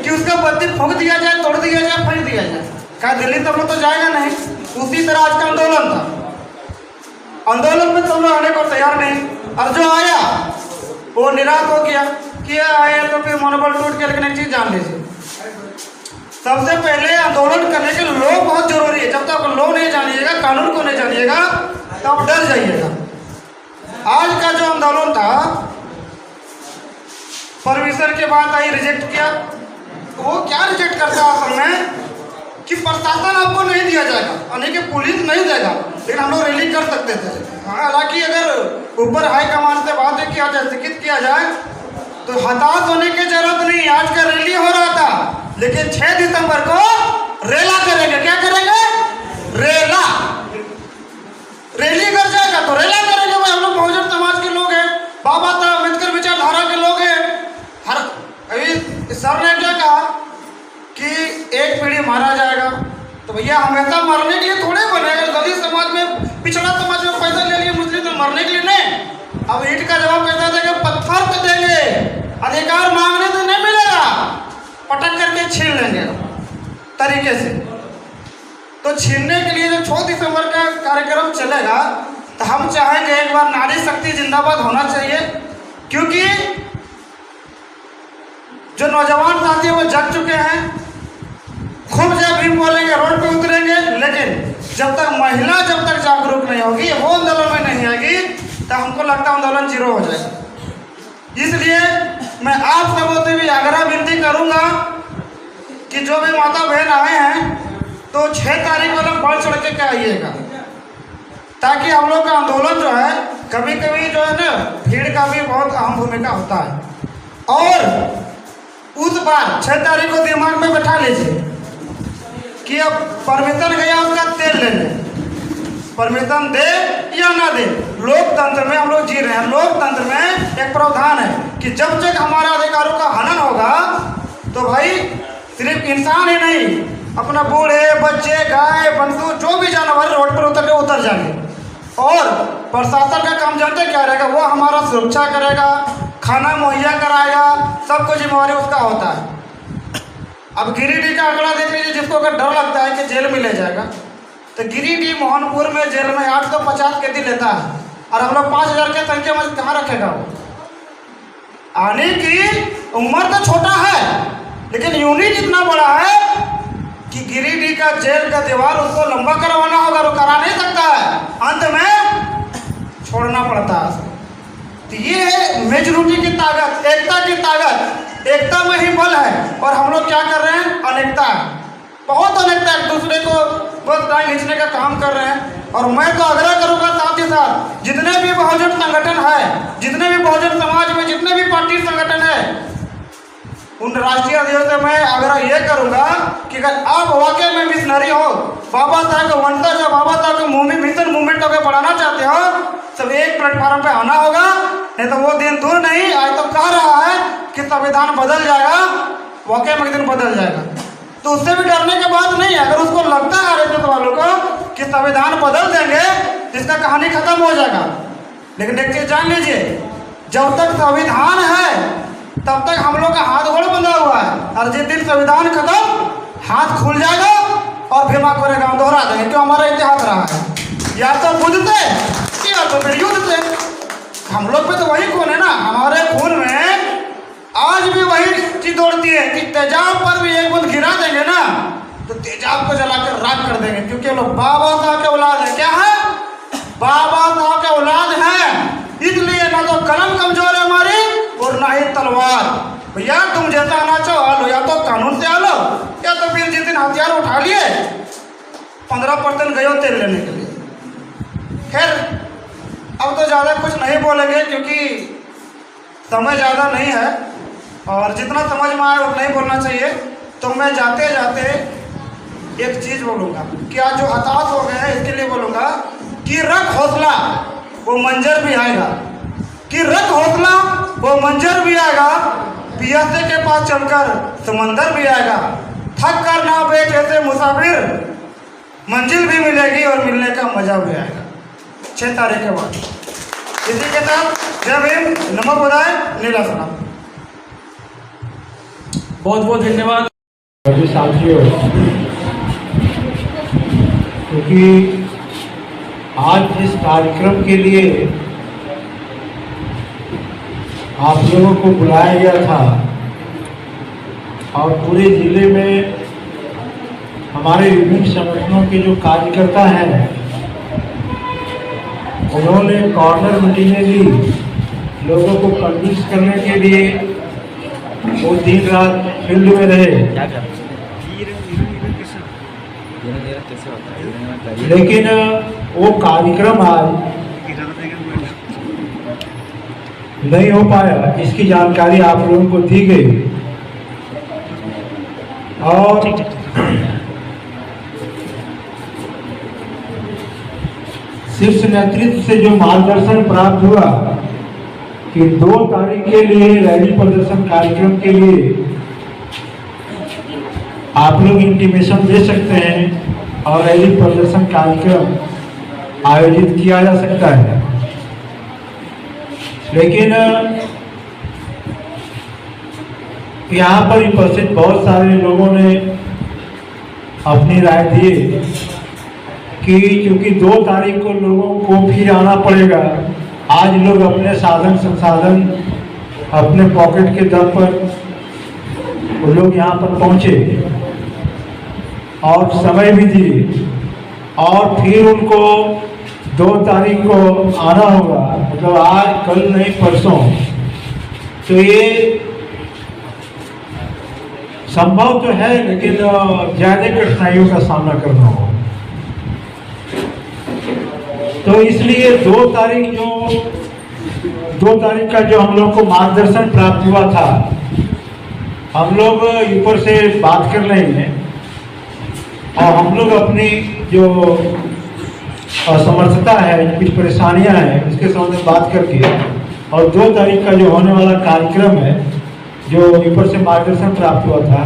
कि उसका बत्ती फूंक दिया जाए, तोड़ दिया जाए, फेंक दिया जाए, क्या दिल्ली तब लोग तो जाएगा नहीं। उसी तरह आज का आंदोलन था, आंदोलन में सब लोग आने को तैयार नहीं, और जो आया वो निराश हो गया कि आया तो फिर मनोबल टूट के। लेकिन एक चीज जान लीजिए, सबसे पहले आंदोलन करने के लॉ बहुत जरूरी है। जब तक लॉ नहीं जानिएगा, कानून को नहीं जानिएगा, तब डर जाइएगा। आज का जो आंदोलन था, परमिशन के बाद आई रिजेक्ट किया। वो क्या रिजेक्ट करता है असल में कि प्रशासन आपको नहीं दिया जाएगा, यानी कि पुलिस नहीं देगा, लेकिन हम लोग रैली कर सकते थे। हालांकि अगर ऊपर हाई कमान से बात किया जाए, शिक्षित किया जाए, तो हताश होने की जरूरत नहीं। आज का रैली हो रहा था, लेकिन 6 दिसंबर को रेला करेंगे। क्या करेंगे, रेला, रैली कर जाएगा तो रेला करेंगे। भाई हम लोग बहुजन समाज के लोग हैं, बाबा साहब अम्बेडकर विचारधारा के लोग हैं। हर अभी सर ने क्या कहा कि एक पीढ़ी मारा जाएगा, तो भैया हमेशा मरने के लिए थोड़े बने। दलित समाज में, पिछड़ा समाज में पैसा ले लिए, मुस्लिम तो मरने के लिए नहीं। अब ईंट का जवाब कैसा देंगे, पत्थर पे देंगे, अधिकार मांगने से नहीं मिलेगा, पटक करके छीन लेंगे तरीके से। तो छीनने के लिए जो 6 दिसंबर का कार्यक्रम चलेगा, तो हम चाहेंगे एक बार नारी शक्ति जिंदाबाद होना चाहिए, क्योंकि जो नौजवान साथी वो जग चुके हैं, खूब जब भी बोलेंगे, रोड पे उतरेंगे, लेकिन जब तक महिला जब तक जागरूक नहीं होगी, वो आंदोलन में नहीं आएगी, तो हमको लगता है आंदोलन जीरो हो जाएगा। इसलिए मैं आप सबों से भी आग्रह विनती करूंगा कि जो भी माता बहन आए हैं, तो 6 तारीख को लोग बढ़ चढ़ के आइएगा, ताकि हम लोग का आंदोलन जो है, कभी कभी जो है ना, भीड़ का भी बहुत अहम भूमिका होता है। और उस बार 6 तारीख को दिमाग में बैठा लीजिए कि अब परमिशन गया उसका तेल ले ले, परमिशन दे या ना दे। लोकतंत्र में हम लोग जी रहे हैं। लोकतंत्र में एक प्रावधान है कि जब तक हमारे अधिकारों का हनन होगा, तो भाई सिर्फ इंसान ही नहीं, अपना बूढ़े बच्चे, गाय बंधु, जो भी जानवर रोड पर उतर जाएंगे। और प्रशासन का काम जानते क्या रहेगा, वो हमारा सुरक्षा करेगा, खाना मुहैया कराएगा, सब कुछ जिम्मेवारी उसका होता है। अब गिरिडीह का आंकड़ा देख लीजिए, जिसको अगर डर लगता है कि जेल में ले जाएगा, तो गिरिडीह मोहनपुर में जेल में 850 कैदी लेता है, और हम लोग 5000 की संख्या में कहाँ रखेगा वो। आने की उम्र तो छोटा है, लेकिन यूनिट इतना बड़ा है कि गिरिडीह का जेल का दीवार उसको लंबा करवाना होगा, वो करा नहीं सकता है, अंत में छोड़ना पड़ता है। तो ये है मेजॉरिटी की ताकत, एकता की ताकत। एकता में ही बल है। और हम लोग क्या कर रहे हैं, अनेकता, बहुत अनेकता, एक दूसरे को बस टांग खींचने का काम कर रहे हैं। और मैं तो आग्रह करूंगा साथ ही साथ जितने भी बहुजन संगठन है, जितने भी बहुजन समाज में जितने भी पार्टी संगठन है, उन राष्ट्रीय अध्यक्षों से मैं आग्रह ये करूंगा कि अगर आप वाकई में मिशनरी हो, बाबा साहब का वंशज हो, बाबा साहब का मिशन मूवमेंट को बढ़ाना चाहते हो, सब एक प्लेटफॉर्म पे आना होगा। नहीं तो वो दिन दूर नहीं, आज तो कह रहा है कि संविधान बदल जाएगा, वाकई में एक दिन बदल जाएगा। तो उससे भी डरने की बात नहीं है। अगर उसको लगता है आरएसएस वालों को कि संविधान बदल देंगे तो इसका कहानी खत्म हो जाएगा। लेकिन एक चीज जान लीजिए, जब तक संविधान है तब तक हम लोग का हाथ गोड़ बंधा हुआ है, और जिस दिन संविधान खत्म हाथ खुल जाएगा और भीमा कोरेगांव दोहरा देंगे। क्यों? हमारा इतिहास रहा है, या तो बुद्ध से या तो फिर युद्ध से। हम लोग पे तो वही खून है ना, हमारे खून में आज भी वही चीज दौड़ती है कि तेजाब पर भी एक बूंद गिरा देंगे ना तो तेजाब को जलाकर राख कर देंगे, क्योंकि हम लोग बाबा साहब के औलाद है। क्या है? बाबा साहब के औलाद है, इसलिए ना तो कलम कमजोर है हमारी और ना ही तलवार। भैया तुम जैसा आना चाहो आ लो, या तो कानून से आ लो या तो फिर जिस दिन हथियार उठा लिए 15% गए हो तेल लेने के लिए। खैर अब तो ज़्यादा कुछ नहीं बोलेंगे क्योंकि समय ज़्यादा नहीं है, और जितना समझ में आए उतना ही बोलना चाहिए। तो मैं जाते जाते एक चीज़ बोलूँगा कि आज जो हताश हो गए हैं इसके लिए बोलूँगा कि रख हौसला वो मंजर भी आएगा, कि रख हौसला वो मंजर भी आएगा, पियासे के पास चलकर समंदर भी आएगा, थक कर ना बैठ ऐसे मुसाफिर, मंजिल भी मिलेगी और मिलने का मजा भी आएगा 6 तारीख के बाद। इसी के साथ जय भीम, नमो बुद्धाय, नीला सलाम। बहुत बहुत धन्यवाद सभी साथियों, क्योंकि आज इस कार्यक्रम के लिए आप लोगों को बुलाया गया था और पूरे जिले में हमारे विभिन्न संगठनों के जो कार्यकर्ता हैं उन्होंने कॉर्नर मीटिंगें ली, लोगों को कन्विंस करने के लिए वो दिन रात फील्ड में रहे। लेकिन वो कार्यक्रम आज नहीं हो पाया, इसकी जानकारी आप लोगों को दी गई। और शीर्ष नेतृत्व से जो मार्गदर्शन प्राप्त हुआ कि 2 तारीख के लिए रैली प्रदर्शन कार्यक्रम के लिए आप लोग इंटीमेशन दे सकते हैं और रैली प्रदर्शन कार्यक्रम आयोजित किया जा सकता है। लेकिन यहाँ पर उपस्थित बहुत सारे लोगों ने अपनी राय दी कि क्योंकि 2 तारीख को लोगों को फिर आना पड़ेगा, आज लोग अपने साधन संसाधन अपने पॉकेट के दम पर वो लोग यहाँ पर पहुँचे और समय भी दिए, और फिर उनको 2 तारीख को आना होगा, मतलब आज कल नहीं परसों, तो ये संभव तो है लेकिन ज़्यादा कठिनाइयों का सामना करना होगा। तो इसलिए 2 तारीख का जो हम लोग को मार्गदर्शन प्राप्त हुआ था, हम लोग ऊपर से बात कर लेंगे और हम लोग अपनी जो असमर्थता है, कुछ परेशानियां हैं, उसके संबंध में बात करके, और 2 तारीख का जो होने वाला कार्यक्रम है जो ऊपर से मार्गदर्शन प्राप्त हुआ था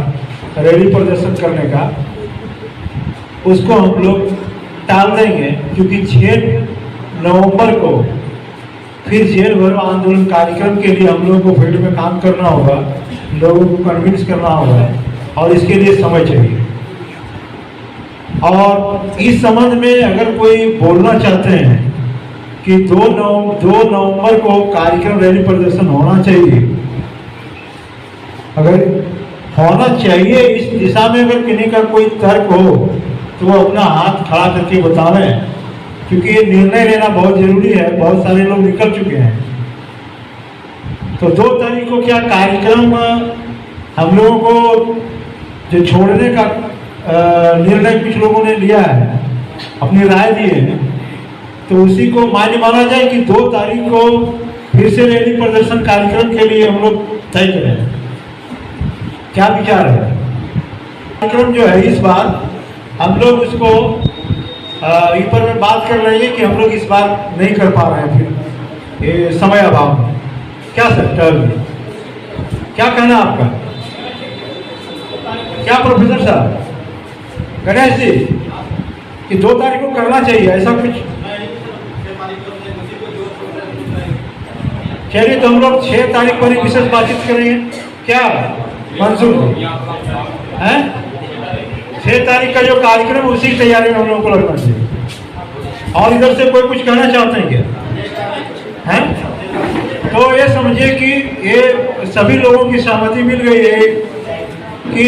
रैली प्रदर्शन करने का, उसको हम लोग टाल देंगे। क्योंकि 6 नवंबर को फिर जेल भरो आंदोलन कार्यक्रम के लिए हम लोगों को फील्ड में काम करना होगा, लोगों को कन्विंस करना होगा, और इसके लिए समय चाहिए। और इस संबंध में अगर कोई बोलना चाहते हैं कि 2 नवंबर को कार्यक्रम रैली प्रदर्शन होना चाहिए, अगर होना चाहिए इस दिशा में अगर किसी का कोई तर्क हो तो वो अपना हाथ खड़ा करके बतावें, क्योंकि ये निर्णय लेना बहुत जरूरी है। बहुत सारे लोग निकल चुके हैं। तो 2 तारीख को क्या कार्यक्रम हम लोगों को जो छोड़ने का निर्णय कुछ लोगों ने लिया है, अपनी राय दी है, तो उसी को मान्य माना जाए कि 2 तारीख को फिर से रैली प्रदर्शन कार्यक्रम के लिए हम लोग तय करें। क्या विचार है? कार्यक्रम जो है इस बार हम लोग उसको ऊपर में बात कर रहे हैं कि हम लोग इस बार नहीं कर पा रहे हैं, फिर ये समय अभाव में। क्या सर क्या कहना आपका? क्या प्रोफेसर साहब गणेश जी कि 2 तारीख को करना चाहिए ऐसा कुछ? चलिए तो हम लोग 6 तारीख पर ही विशेष बातचीत करेंगे। क्या मंजूर है? 6 तारीख का जो कार्यक्रम है उसी की तैयारी में हम लोगों को लगना चाहिए। और इधर से कोई कुछ कहना चाहते हैं क्या? हैं? तो ये समझिए कि ये सभी लोगों की सहमति मिल गई है कि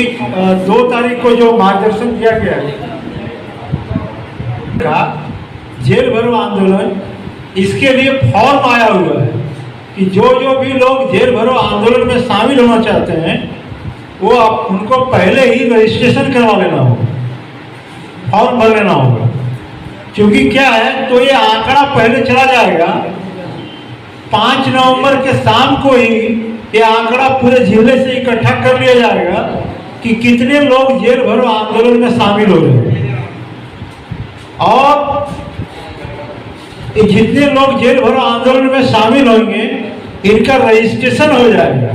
2 तारीख को जो मार्गदर्शन दिया गया है का जेल भरो आंदोलन, इसके लिए फॉर्म आया हुआ है कि जो भी लोग जेल भरो आंदोलन में शामिल होना चाहते हैं वो उनको पहले ही रजिस्ट्रेशन करवा लेना होगा, फॉर्म भर लेना होगा। क्योंकि क्या है, तो ये आंकड़ा पहले चला जाएगा। 5 नवंबर के शाम को ही ये आंकड़ा पूरे जिले से इकट्ठा कर लिया जाएगा कि कितने लोग जेल भरो आंदोलन में शामिल हो रहे हैं, और जितने लोग जेल भरो आंदोलन में शामिल होंगे इनका रजिस्ट्रेशन हो जाएगा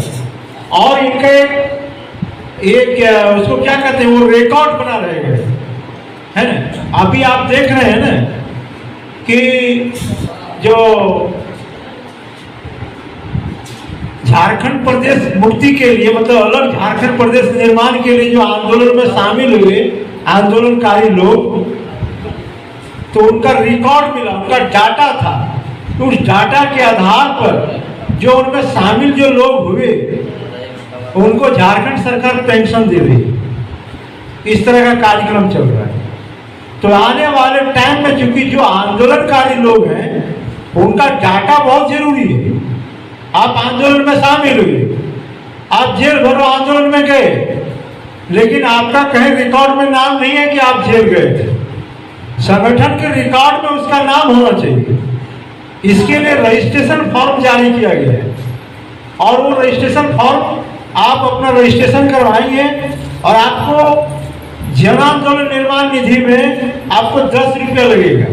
और इनका एक उसको क्या कहते हैं, वो रिकॉर्ड बना रहेगा, है ना। अभी आप देख रहे हैं ना कि जो झारखंड प्रदेश मुक्ति के लिए, मतलब अलग झारखंड प्रदेश निर्माण के लिए जो आंदोलन में शामिल हुए आंदोलनकारी लोग, तो उनका रिकॉर्ड मिला, उनका डाटा था। तो उस डाटा के आधार पर जो उनमें शामिल जो लोग हुए उनको झारखंड सरकार पेंशन दे रही है। इस तरह का कार्यक्रम चल रहा है। तो आने वाले टाइम में चूंकि जो आंदोलनकारी लोग हैं उनका डाटा बहुत जरूरी है। आप आंदोलन में शामिल हुए, आप जेल भरो आंदोलन में गए, लेकिन आपका कहीं रिकॉर्ड में नाम नहीं है कि आप जेल गए थे। संगठन के रिकॉर्ड में उसका नाम होना चाहिए। इसके लिए रजिस्ट्रेशन फॉर्म जारी किया गया है और वो रजिस्ट्रेशन फॉर्म आप अपना रजिस्ट्रेशन करवाएंगे और आपको जन आंदोलन निर्माण निधि में आपको 10 रुपया लगेगा।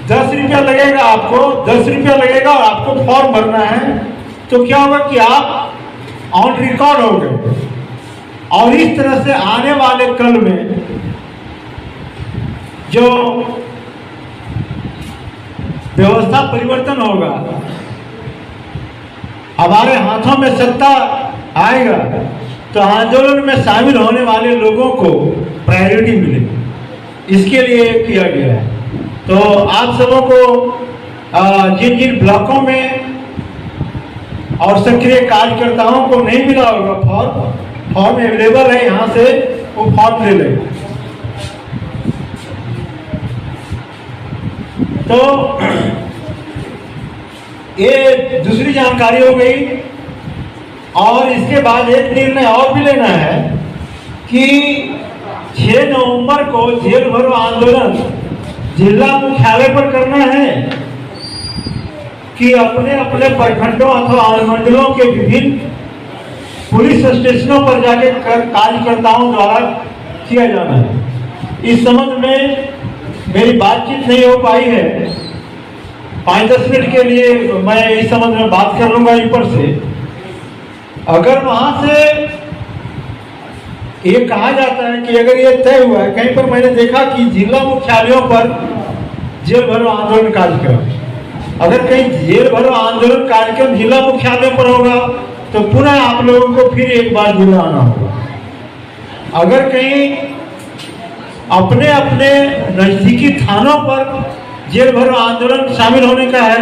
10 रुपया लगेगा, आपको 10 रुपया लगेगा और आपको फॉर्म भरना है। तो क्या होगा कि आप ऑन रिकॉर्ड हो गए और इस तरह से आने वाले कल में जो व्यवस्था परिवर्तन होगा, हमारे हाथों में सत्ता आएगा, तो आंदोलन में शामिल होने वाले लोगों को प्रायोरिटी मिलेगी। इसके लिए किया गया है। तो आप सबों को जिन जिन ब्लॉकों में और सक्रिय कार्यकर्ताओं को नहीं मिला होगा फॉर्म अवेलेबल है, यहाँ से वो फॉर्म ले लें। तो ये दूसरी जानकारी हो गई। और इसके बाद एक निर्णय और भी लेना है कि 6 नवंबर को जेल भरो आंदोलन जिला मुख्यालय पर करना है कि अपने अपने प्रखंडों अथवा अनुमंडलों के विभिन्न पुलिस स्टेशनों पर जाके कार्यकर्ताओं द्वारा किया जाना है। इस संबंध में मेरी बातचीत नहीं हो पाई है। 5-10 मिनट के लिए मैं इस संबंध में बात कर लूंगा ऊपर से। अगर वहां से ये कहा जाता है कि अगर ये तय हुआ है, कहीं पर मैंने देखा कि जिला मुख्यालयों पर जेल भरो आंदोलन कार्यक्रम, अगर कहीं जेल भरो आंदोलन कार्यक्रम जिला मुख्यालय पर होगा तो पुनः आप लोगों को फिर एक बार जिला आना होगा। अगर कहीं अपने अपने नजदीकी थानों पर जेल भरो आंदोलन शामिल होने का है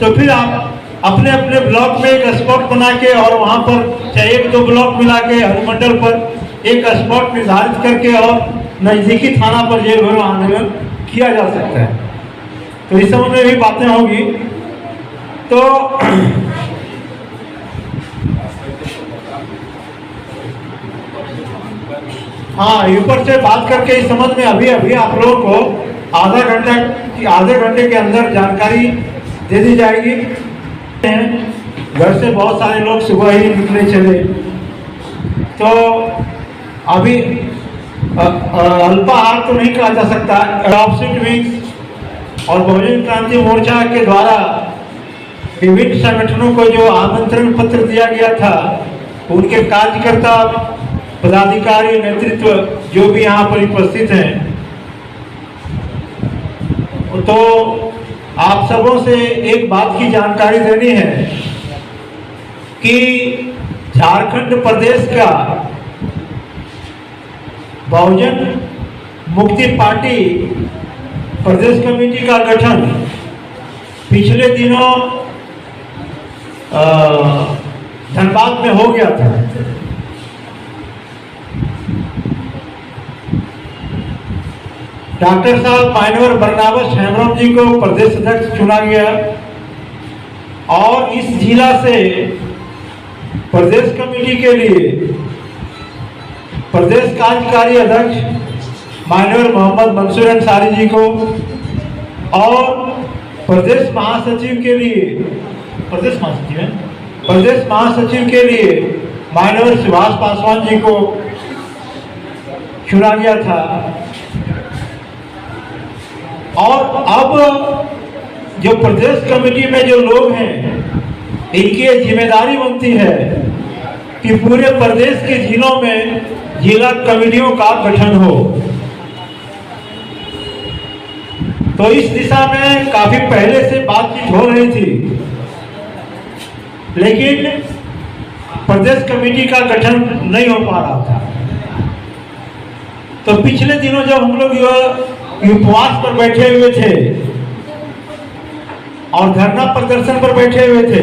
तो फिर आप अपने अपने ब्लॉक में एक स्पॉट बना के और वहां पर चाहे 1-2 ब्लॉक मिला के अनुमंडल पर एक स्पॉट निर्धारित करके और नजदीकी थाना पर जेल भरो आंदोलन किया जा सकता है। तो इस समय में भी बातें होगी। तो हाँ, ऊपर से बात करके इस संबंध में अभी आप लोगों को आधे घंटे के अंदर जानकारी दे दी जाएगी। घर से बहुत सारे लोग सुबह ही निकले चले, तो अभी अल्पाहार तो नहीं कहा जा सकता। ऑपोजिट विंग्स और बहुजन क्रांति मोर्चा के द्वारा विभिन्न संगठनों को जो आमंत्रण पत्र दिया गया था, उनके कार्यकर्ता, पदाधिकारी, नेतृत्व जो भी यहाँ पर उपस्थित हैं, तो आप सबों से एक बात की जानकारी देनी है कि झारखंड प्रदेश का बहुजन मुक्ति पार्टी प्रदेश कमेटी का गठन पिछले दिनों धनबाद में हो गया था। डॉक्टर साहब माइनवर बरनाबस हेम्ब्रम जी को प्रदेश अध्यक्ष चुना गया और इस जिला से प्रदेश कमेटी के लिए प्रदेश कार्यकारी अध्यक्ष माइनवर मोहम्मद मंसूर अंसारी जी को और प्रदेश महासचिव के लिए प्रदेश महासचिव के लिए माइनवर सुभाष पासवान जी को चुना गया था। और अब जो प्रदेश कमेटी में जो लोग हैं, इनकी जिम्मेदारी बनती है कि पूरे प्रदेश के जिलों में जिला कमेटियों का गठन हो। तो इस दिशा में काफी पहले से बातचीत हो रही थी, लेकिन प्रदेश कमेटी का गठन नहीं हो पा रहा था। तो पिछले दिनों जब हम लोग उपवास पर बैठे हुए थे और धरना प्रदर्शन पर बैठे हुए थे,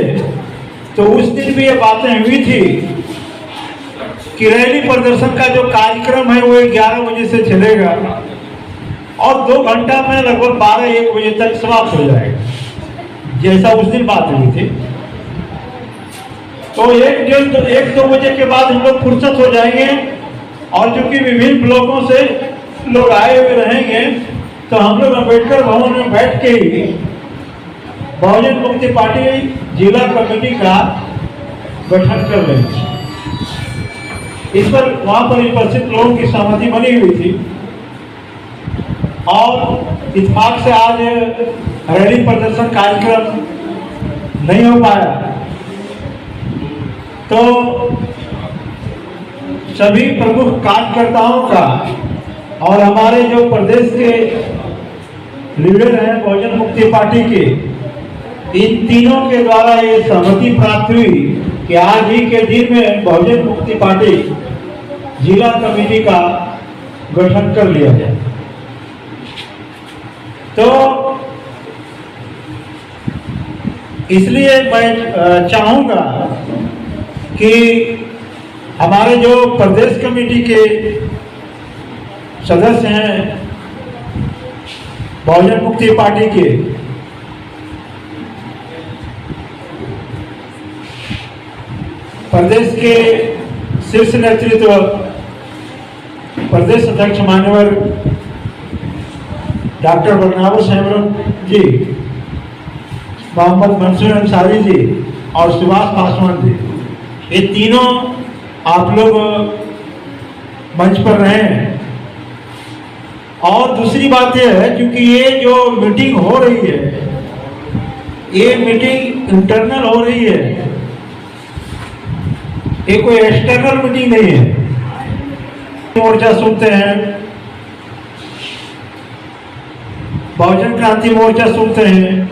तो उस दिन भी ये बातें हुई थी कि रैली प्रदर्शन का जो कार्यक्रम है वो 11 बजे से चलेगा और 2 घंटा में लगभग 12-1 बजे तक समाप्त हो जाएगा, जैसा उस दिन बात हुई थी। तो 1-2 बजे के बाद हम लोग फुर्सत हो जाएंगे और चूंकि विभिन्न ब्लॉकों से लोग आए हुए रहेंगे, तो हम लोग अम्बेडकर भवन में बैठ के ही बहुजन मुक्ति पार्टी जिला कमेटी का गठन कर लेंगे। इस पर वहां पर उपस्थित लोगों की सहमति बनी हुई थी और इत्तेफाक से आज रैली प्रदर्शन कार्यक्रम नहीं हो पाया। तो सभी प्रमुख कार्यकर्ताओं का और हमारे जो प्रदेश के लीडर हैं बहुजन मुक्ति पार्टी के, इन तीनों के द्वारा ये सहमति प्राप्त हुई कि आज ही के दिन में बहुजन मुक्ति पार्टी जिला कमेटी का गठन कर लिया जाए। तो इसलिए मैं चाहूंगा कि हमारे जो प्रदेश कमेटी के सदस्य हैं बहुजन मुक्ति पार्टी के, प्रदेश के शीर्ष नेतृत्व प्रदेश अध्यक्ष मान्यवर डॉक्टर बरनाबस हेम्ब्रम जी, मोहम्मद मंसूर अंसारी जी और सुभाष पासवान जी, ये तीनों आप लोग मंच पर रहे हैं। और दूसरी बात यह है, क्योंकि ये जो मीटिंग हो रही है, ये मीटिंग इंटरनल हो रही है, ये कोई एक्सटर्नल मीटिंग नहीं है। मोर्चा सुनते हैं, बहुजन क्रांति मोर्चा सुनते हैं,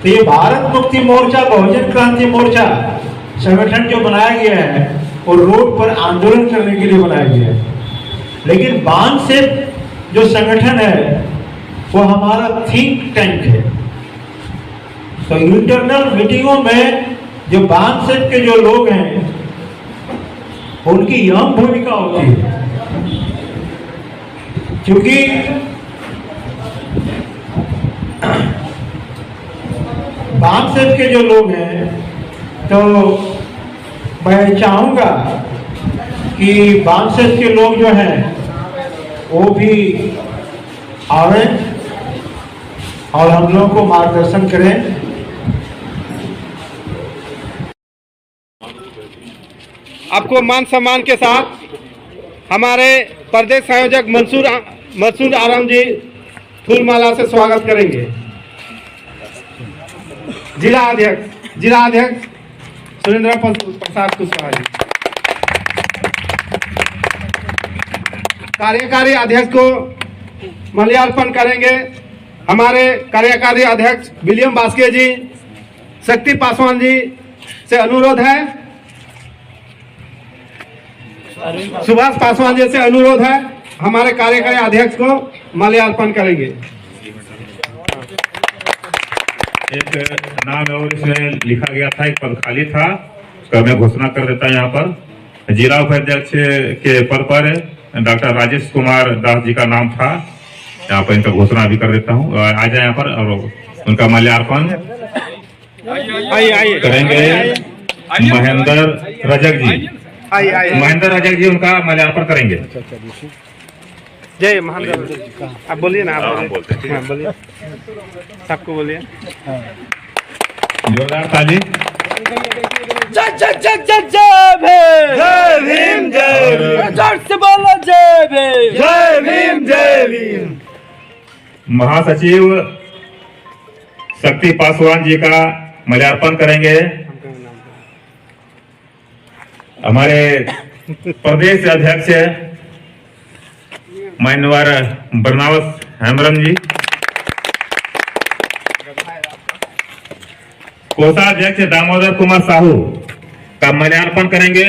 तो ये भारत मुक्ति मोर्चा बहुजन क्रांति मोर्चा संगठन जो बनाया गया है वो रोड पर आंदोलन करने के लिए बनाया गया है। लेकिन बांध से जो संगठन है वो हमारा थिंक टैंक है। तो इंटरनल मीटिंगों में जो बांध से के जो लोग हैं उनकी अहम भूमिका होती है, क्योंकि बांध से के जो लोग हैं, तो मैं चाहूंगा कि बांध से के लोग जो हैं वो भी आए और हम लोगों को मार्गदर्शन करें। आपको मान सम्मान के साथ हमारे प्रदेश संयोजक मंसूर आलम जी फूलमाला से स्वागत करेंगे। जिला अध्यक्ष सुरेंद्र प्रसाद कुशवाहा जी। कार्यकारी अध्यक्ष को माल्यार्पण करेंगे हमारे कार्यकारी अध्यक्ष विलियम बास्के जी। शक्ति पासवान जी से अनुरोध है, सुभाष पासवान जी से अनुरोध है, हमारे कार्यकारी अध्यक्ष को माल्यार्पण करेंगे। एक नाम और इसमें लिखा गया था, एक पद खाली था, उसका मैं घोषणा कर देता हूं। यहाँ पर जिला उपाध्यक्ष के पद पर डॉक्टर राजेश कुमार दास जी का नाम था। यहाँ पर इनका घोषणा भी कर देता हूँ। आ जाए यहाँ पर और उनका माल्यार्पण करेंगे। महेंद्र रजक जी, महेंद्र रजक जी उनका माल्यार्पण करेंगे। जय महेंद्र, आप बोलिए ना। आप बोलिए, सबको बोलिए। जोरदार ताली। जय जय जय जय जय भीम, जय भीम, जय भीम, जोर से बोलो जय भीम, जय भीम, जय भीम। महासचिव शक्ति पासवान जी का माल्यार्पण करेंगे। हमारे प्रदेश अध्यक्ष मान्यवर बरनावस हेम्ब्रम जी, कोषाध्यक्ष दामोदर कुमार साहू का माल्यार्पण करेंगे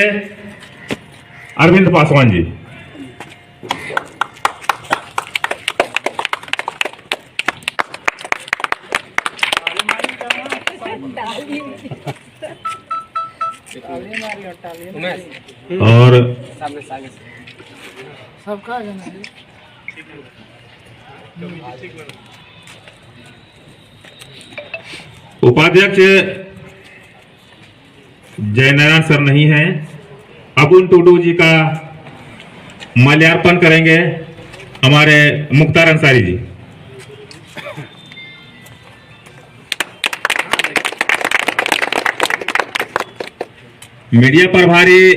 अरविंद पासवान जी। और उपाध्यक्ष जयनारायण सर नहीं है, अपुन टुडू जी का माल्यार्पण करेंगे हमारे मुख्तार अंसारी जी। मीडिया प्रभारी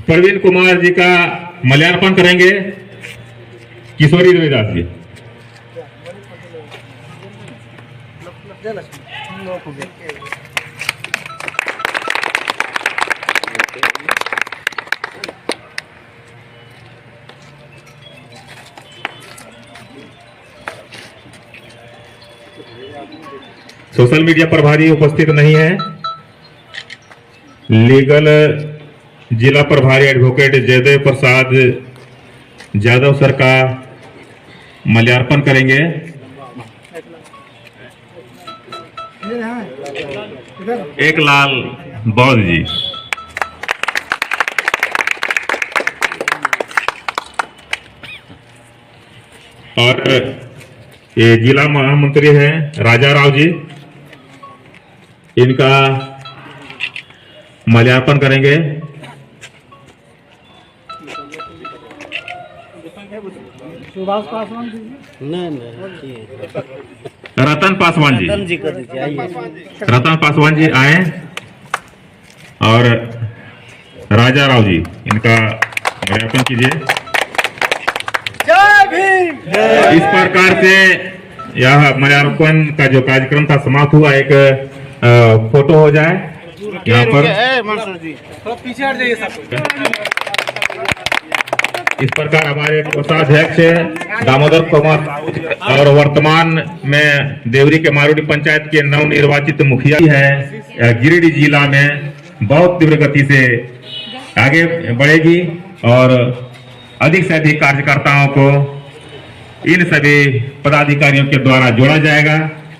प्रवीण कुमार जी का माल्यार्पण करेंगे किशोरी रविदास जी। सोशल मीडिया प्रभारी उपस्थित नहीं है। लीगल जिला प्रभारी एडवोकेट जयदेव प्रसाद यादव सर का माल्यार्पण करेंगे। एक लाल बौद्ध जी। और ये जिला महामंत्री हैं राजा राव जी, इनका माल्यार्पण करेंगे। सुभाष पासवान जी, रतन पासवान जी, रतन पासवान जी आए। और राजा राव जी, इनका माल्यार्पण कीजिए। जय भीम। इस प्रकार से यह माल्यार्पण का जो कार्यक्रम था समाप्त हुआ। एक फोटो हो जाए यहाँ पर। पीछे हट जाइए सब। इस प्रकार हमारे कोषाध्यक्ष दामोदर कुमार और वर्तमान में देवरी के मारूडी पंचायत के नवनिर्वाचित मुखिया है, गिरिडीह जिला में बहुत तीव्र गति से आगे बढ़ेगी और अधिक से अधिक कार्यकर्ताओं को इन सभी पदाधिकारियों के द्वारा जोड़ा जाएगा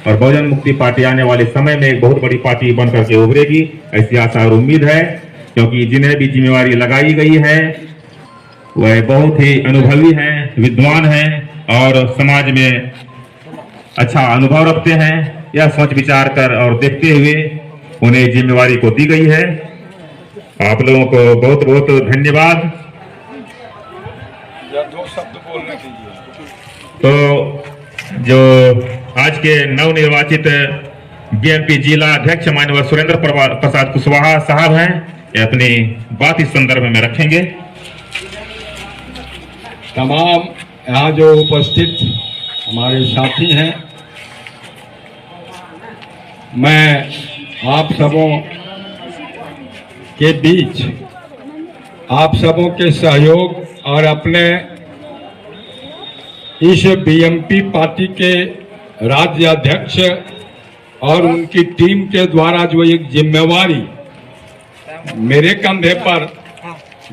और बहुजन मुक्ति पार्टी आने वाले समय में एक बहुत बड़ी पार्टी बनकर के उभरेगी, ऐसी आशा और उम्मीद है। क्योंकि जिन्हें भी जिम्मेवारी लगाई गई है वह बहुत ही अनुभवी हैं, विद्वान हैं और समाज में अच्छा अनुभव रखते हैं। यह सोच विचार कर और देखते हुए उन्हें जिम्मेवारी को दी गई है। आप लोगों को बहुत बहुत धन्यवाद। तो जो आज के नवनिर्वाचित बीएमपी जिला अध्यक्ष माननीय सुरेंद्र प्रसाद कुशवाहा साहब हैं, ये अपनी बात इस संदर्भ में रखेंगे। तमाम यहाँ जो उपस्थित हमारे साथी हैं, मैं आप सबों के बीच आप सबों के सहयोग और अपने इस बीएमपी पार्टी के राज्य अध्यक्ष और उनकी टीम के द्वारा जो एक जिम्मेवारी मेरे कंधे पर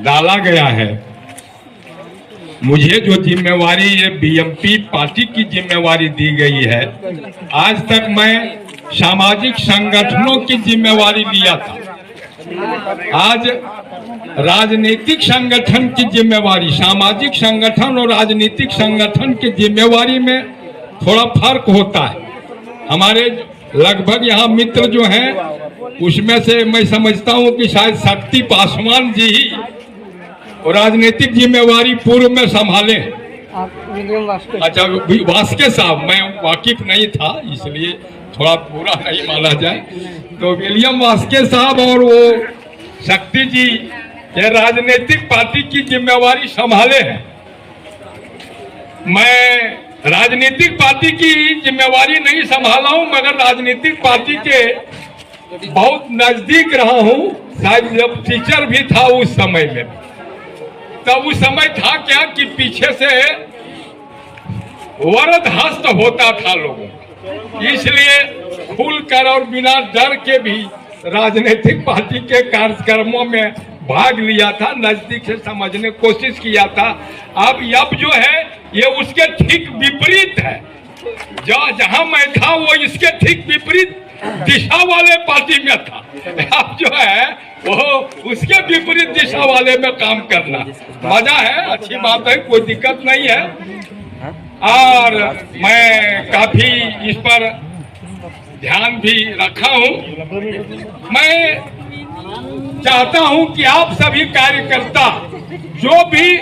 डाला गया है, मुझे जो जिम्मेवारी ये बीएमपी पार्टी की जिम्मेवारी दी गई है, आज तक मैं सामाजिक संगठनों की जिम्मेवारी लिया था। आज राजनीतिक संगठन की जिम्मेवारी, सामाजिक संगठन और राजनीतिक संगठन की जिम्मेवारी में थोड़ा फर्क होता है। हमारे लगभग यहाँ मित्र जो हैं, उसमें से मैं समझता हूँ कि शायद शक्ति पासवान जी ही राजनीतिक जिम्मेवारी पूर्व में संभाले। अच्छा, वास्के साहब, मैं वाकिफ नहीं था इसलिए थोड़ा पूरा नहीं माना जाए, तो विलियम वास्के साहब और वो शक्ति जी ये राजनीतिक पार्टी की जिम्मेवारी संभाले हैं। मैं राजनीतिक पार्टी की जिम्मेवारी नहीं संभाला हूं, मगर राजनीतिक पार्टी के बहुत नजदीक रहा हूं। शायद जब टीचर भी था उस समय में, तब उस समय था क्या कि पीछे से वरद हस्त होता था लोगों को, इसलिए खुलकर और बिना डर के भी राजनीतिक पार्टी के कार्यक्रमों में भाग लिया था, नजदीक से समझने की कोशिश किया था। अब जो है ये उसके ठीक विपरीत है। जहां मैं था वो इसके ठीक विपरीत दिशा वाले पार्टी में था। अब जो है वो उसके विपरीत दिशा वाले में काम करना मजा है, अच्छी बात है, कोई दिक्कत नहीं है। और मैं काफी इस पर ध्यान भी रखा हूं। मैं चाहता हूं कि आप सभी कार्यकर्ता जो भी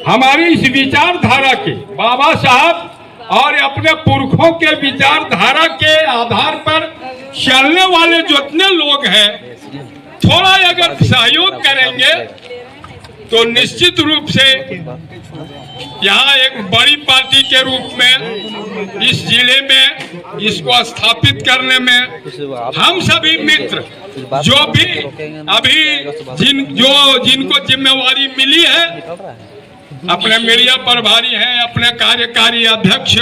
हमारी इस विचारधारा के, बाबा साहब और अपने पुरखों के विचारधारा के आधार पर चलने वाले जितने लोग हैं, थोड़ा अगर सहयोग करेंगे तो निश्चित रूप से यहाँ एक बड़ी पार्टी के रूप में इस जिले में इसको स्थापित करने में हम सभी मित्र जो भी अभी जिनको जिम्मेवारी मिली है, अपने मीडिया प्रभारी हैं, अपने कार्यकारी अध्यक्ष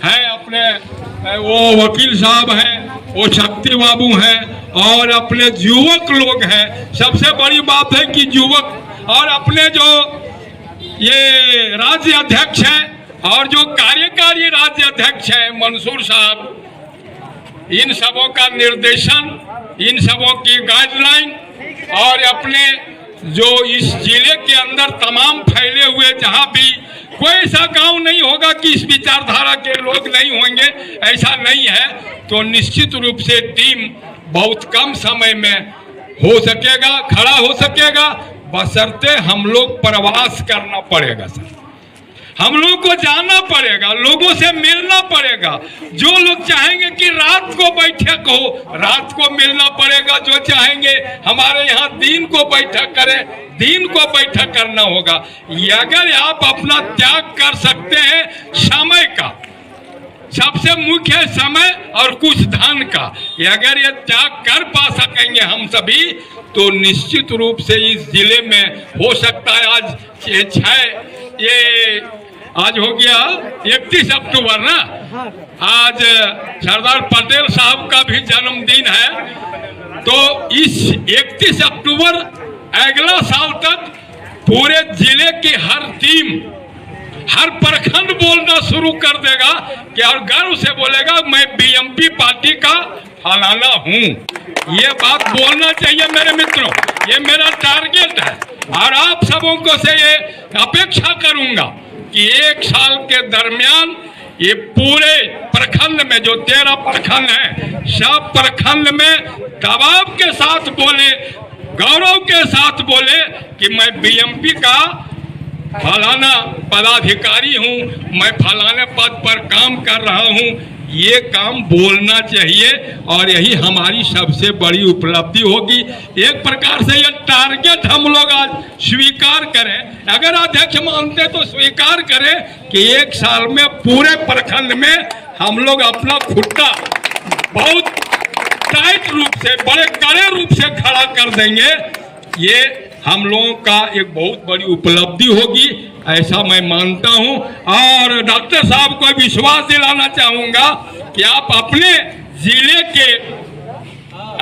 हैं, अपने वो वकील साहब हैं, वो शक्ति बाबू हैं और अपने युवक लोग हैं। सबसे बड़ी बात है कि युवक और अपने जो ये राज्य अध्यक्ष हैं और जो कार्यकारी राज्य अध्यक्ष हैं मंसूर साहब, इन सबों का निर्देशन, इन सबों की गाइडलाइन और अपने जो इस जिले के अंदर तमाम फैले हुए जहां भी कोई ऐसा गांव नहीं होगा कि इस विचारधारा के लोग नहीं होंगे, ऐसा नहीं है। तो निश्चित रूप से टीम बहुत कम समय में हो सकेगा, खड़ा हो सकेगा, बशर्ते हम लोग प्रवास करना पड़ेगा सर। हम लोग को जाना पड़ेगा, लोगों से मिलना पड़ेगा। जो लोग चाहेंगे कि रात को बैठक हो, रात को मिलना पड़ेगा। जो चाहेंगे हमारे यहाँ दिन को बैठक करें, दिन को बैठक करना होगा। अगर आप अपना त्याग कर सकते हैं समय का, सबसे मुख्य समय और कुछ धन का, अगर ये त्याग कर पा सकेंगे हम सभी, तो निश्चित रूप से इस जिले में हो सकता है। आज हो गया 31 अक्टूबर ना, आज सरदार पटेल साहब का भी जन्मदिन है। तो इस 31 अक्टूबर अगला साल तक पूरे जिले की हर टीम, हर प्रखंड बोलना शुरू कर देगा कि और गर्व से बोलेगा मैं बीएमपी पार्टी का फलाना हूं। ये बात बोलना चाहिए मेरे मित्रों, ये मेरा टारगेट है। और आप सबों को से ये अपेक्षा करूंगा कि एक साल के दरमियान ये पूरे प्रखंड में जो 13 प्रखंड हैं, सब प्रखंड में दबाव के साथ बोले, गौरव के साथ बोले कि मैं बीएमपी का फलाना पदाधिकारी हूं, मैं फलाने पद पर काम कर रहा हूं। ये काम बोलना चाहिए और यही हमारी सबसे बड़ी उपलब्धि होगी। एक प्रकार से ये टारगेट हम लोग आज स्वीकार करें, अगर अध्यक्ष मानते तो स्वीकार करें कि 1 साल में पूरे प्रखंड में हम लोग अपना खुट्टा बहुत टाइट रूप से, बड़े कड़े रूप से खड़ा कर देंगे। ये हम लोगों का एक बहुत बड़ी उपलब्धि होगी, ऐसा मैं मानता हूं। और डॉक्टर साहब को विश्वास दिलाना चाहूंगा कि आप अपने जिले के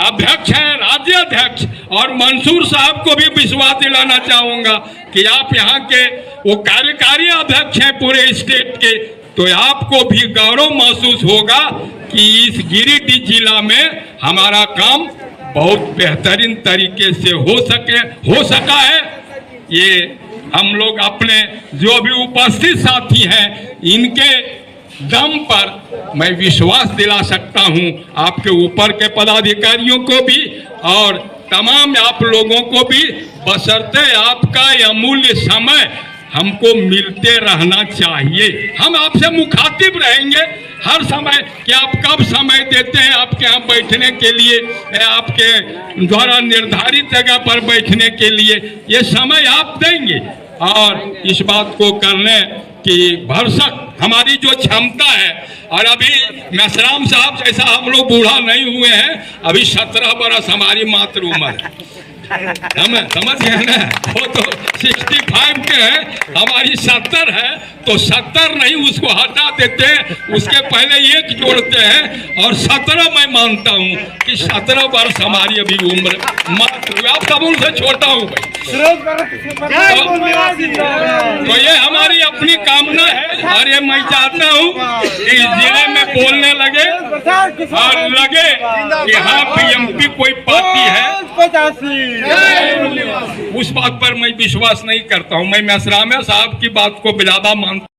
अध्यक्ष हैं, राज्य अध्यक्ष, और मंसूर साहब को भी विश्वास दिलाना चाहूंगा कि आप यहाँ के वो कार्यकारी अध्यक्ष हैं पूरे स्टेट के, तो आपको भी गौरव महसूस होगा कि इस गिरिडीह जिला में हमारा काम बहुत बेहतरीन तरीके से हो सका है। ये हम लोग अपने जो भी उपस्थित साथी हैं इनके दम पर मैं विश्वास दिला सकता हूं आपके ऊपर के पदाधिकारियों को भी और तमाम आप लोगों को भी, बशर्ते आपका ये अमूल्य समय हमको मिलते रहना चाहिए। हम आपसे मुखातिब रहेंगे हर समय कि आप कब समय देते हैं आपके यहाँ बैठने के लिए, आपके द्वारा निर्धारित जगह पर बैठने के लिए, ये समय आप देंगे। और इस बात को करने की भरसक हमारी जो क्षमता है, और अभी मेसराम साहब जैसा हम लोग बूढ़ा नहीं हुए हैं, अभी 17 बरस हमारी मात्र उम्र है, हम समझ गए ना, वो तो 65 के हैं, हमारी 70 है, तो 70 नहीं उसको हटा देते हैं, उसके पहले 1 जोड़ते हैं और 17 मैं मानता हूँ कि 17 वर्ष हमारी अभी उम्र मात्र, आप सब उनसे छोटा हूँ भाई। तो ये हमारी अपनी कामना है और ये मैं चाहता हूँ कि इस जिले में बोलने लगे और लगे कि हाँ बीएमपी कोई पार्टी है, उस बात पर मैं विश्वास नहीं करता हूं। मैं मेसराम साहब की बात को ज्यादा मानता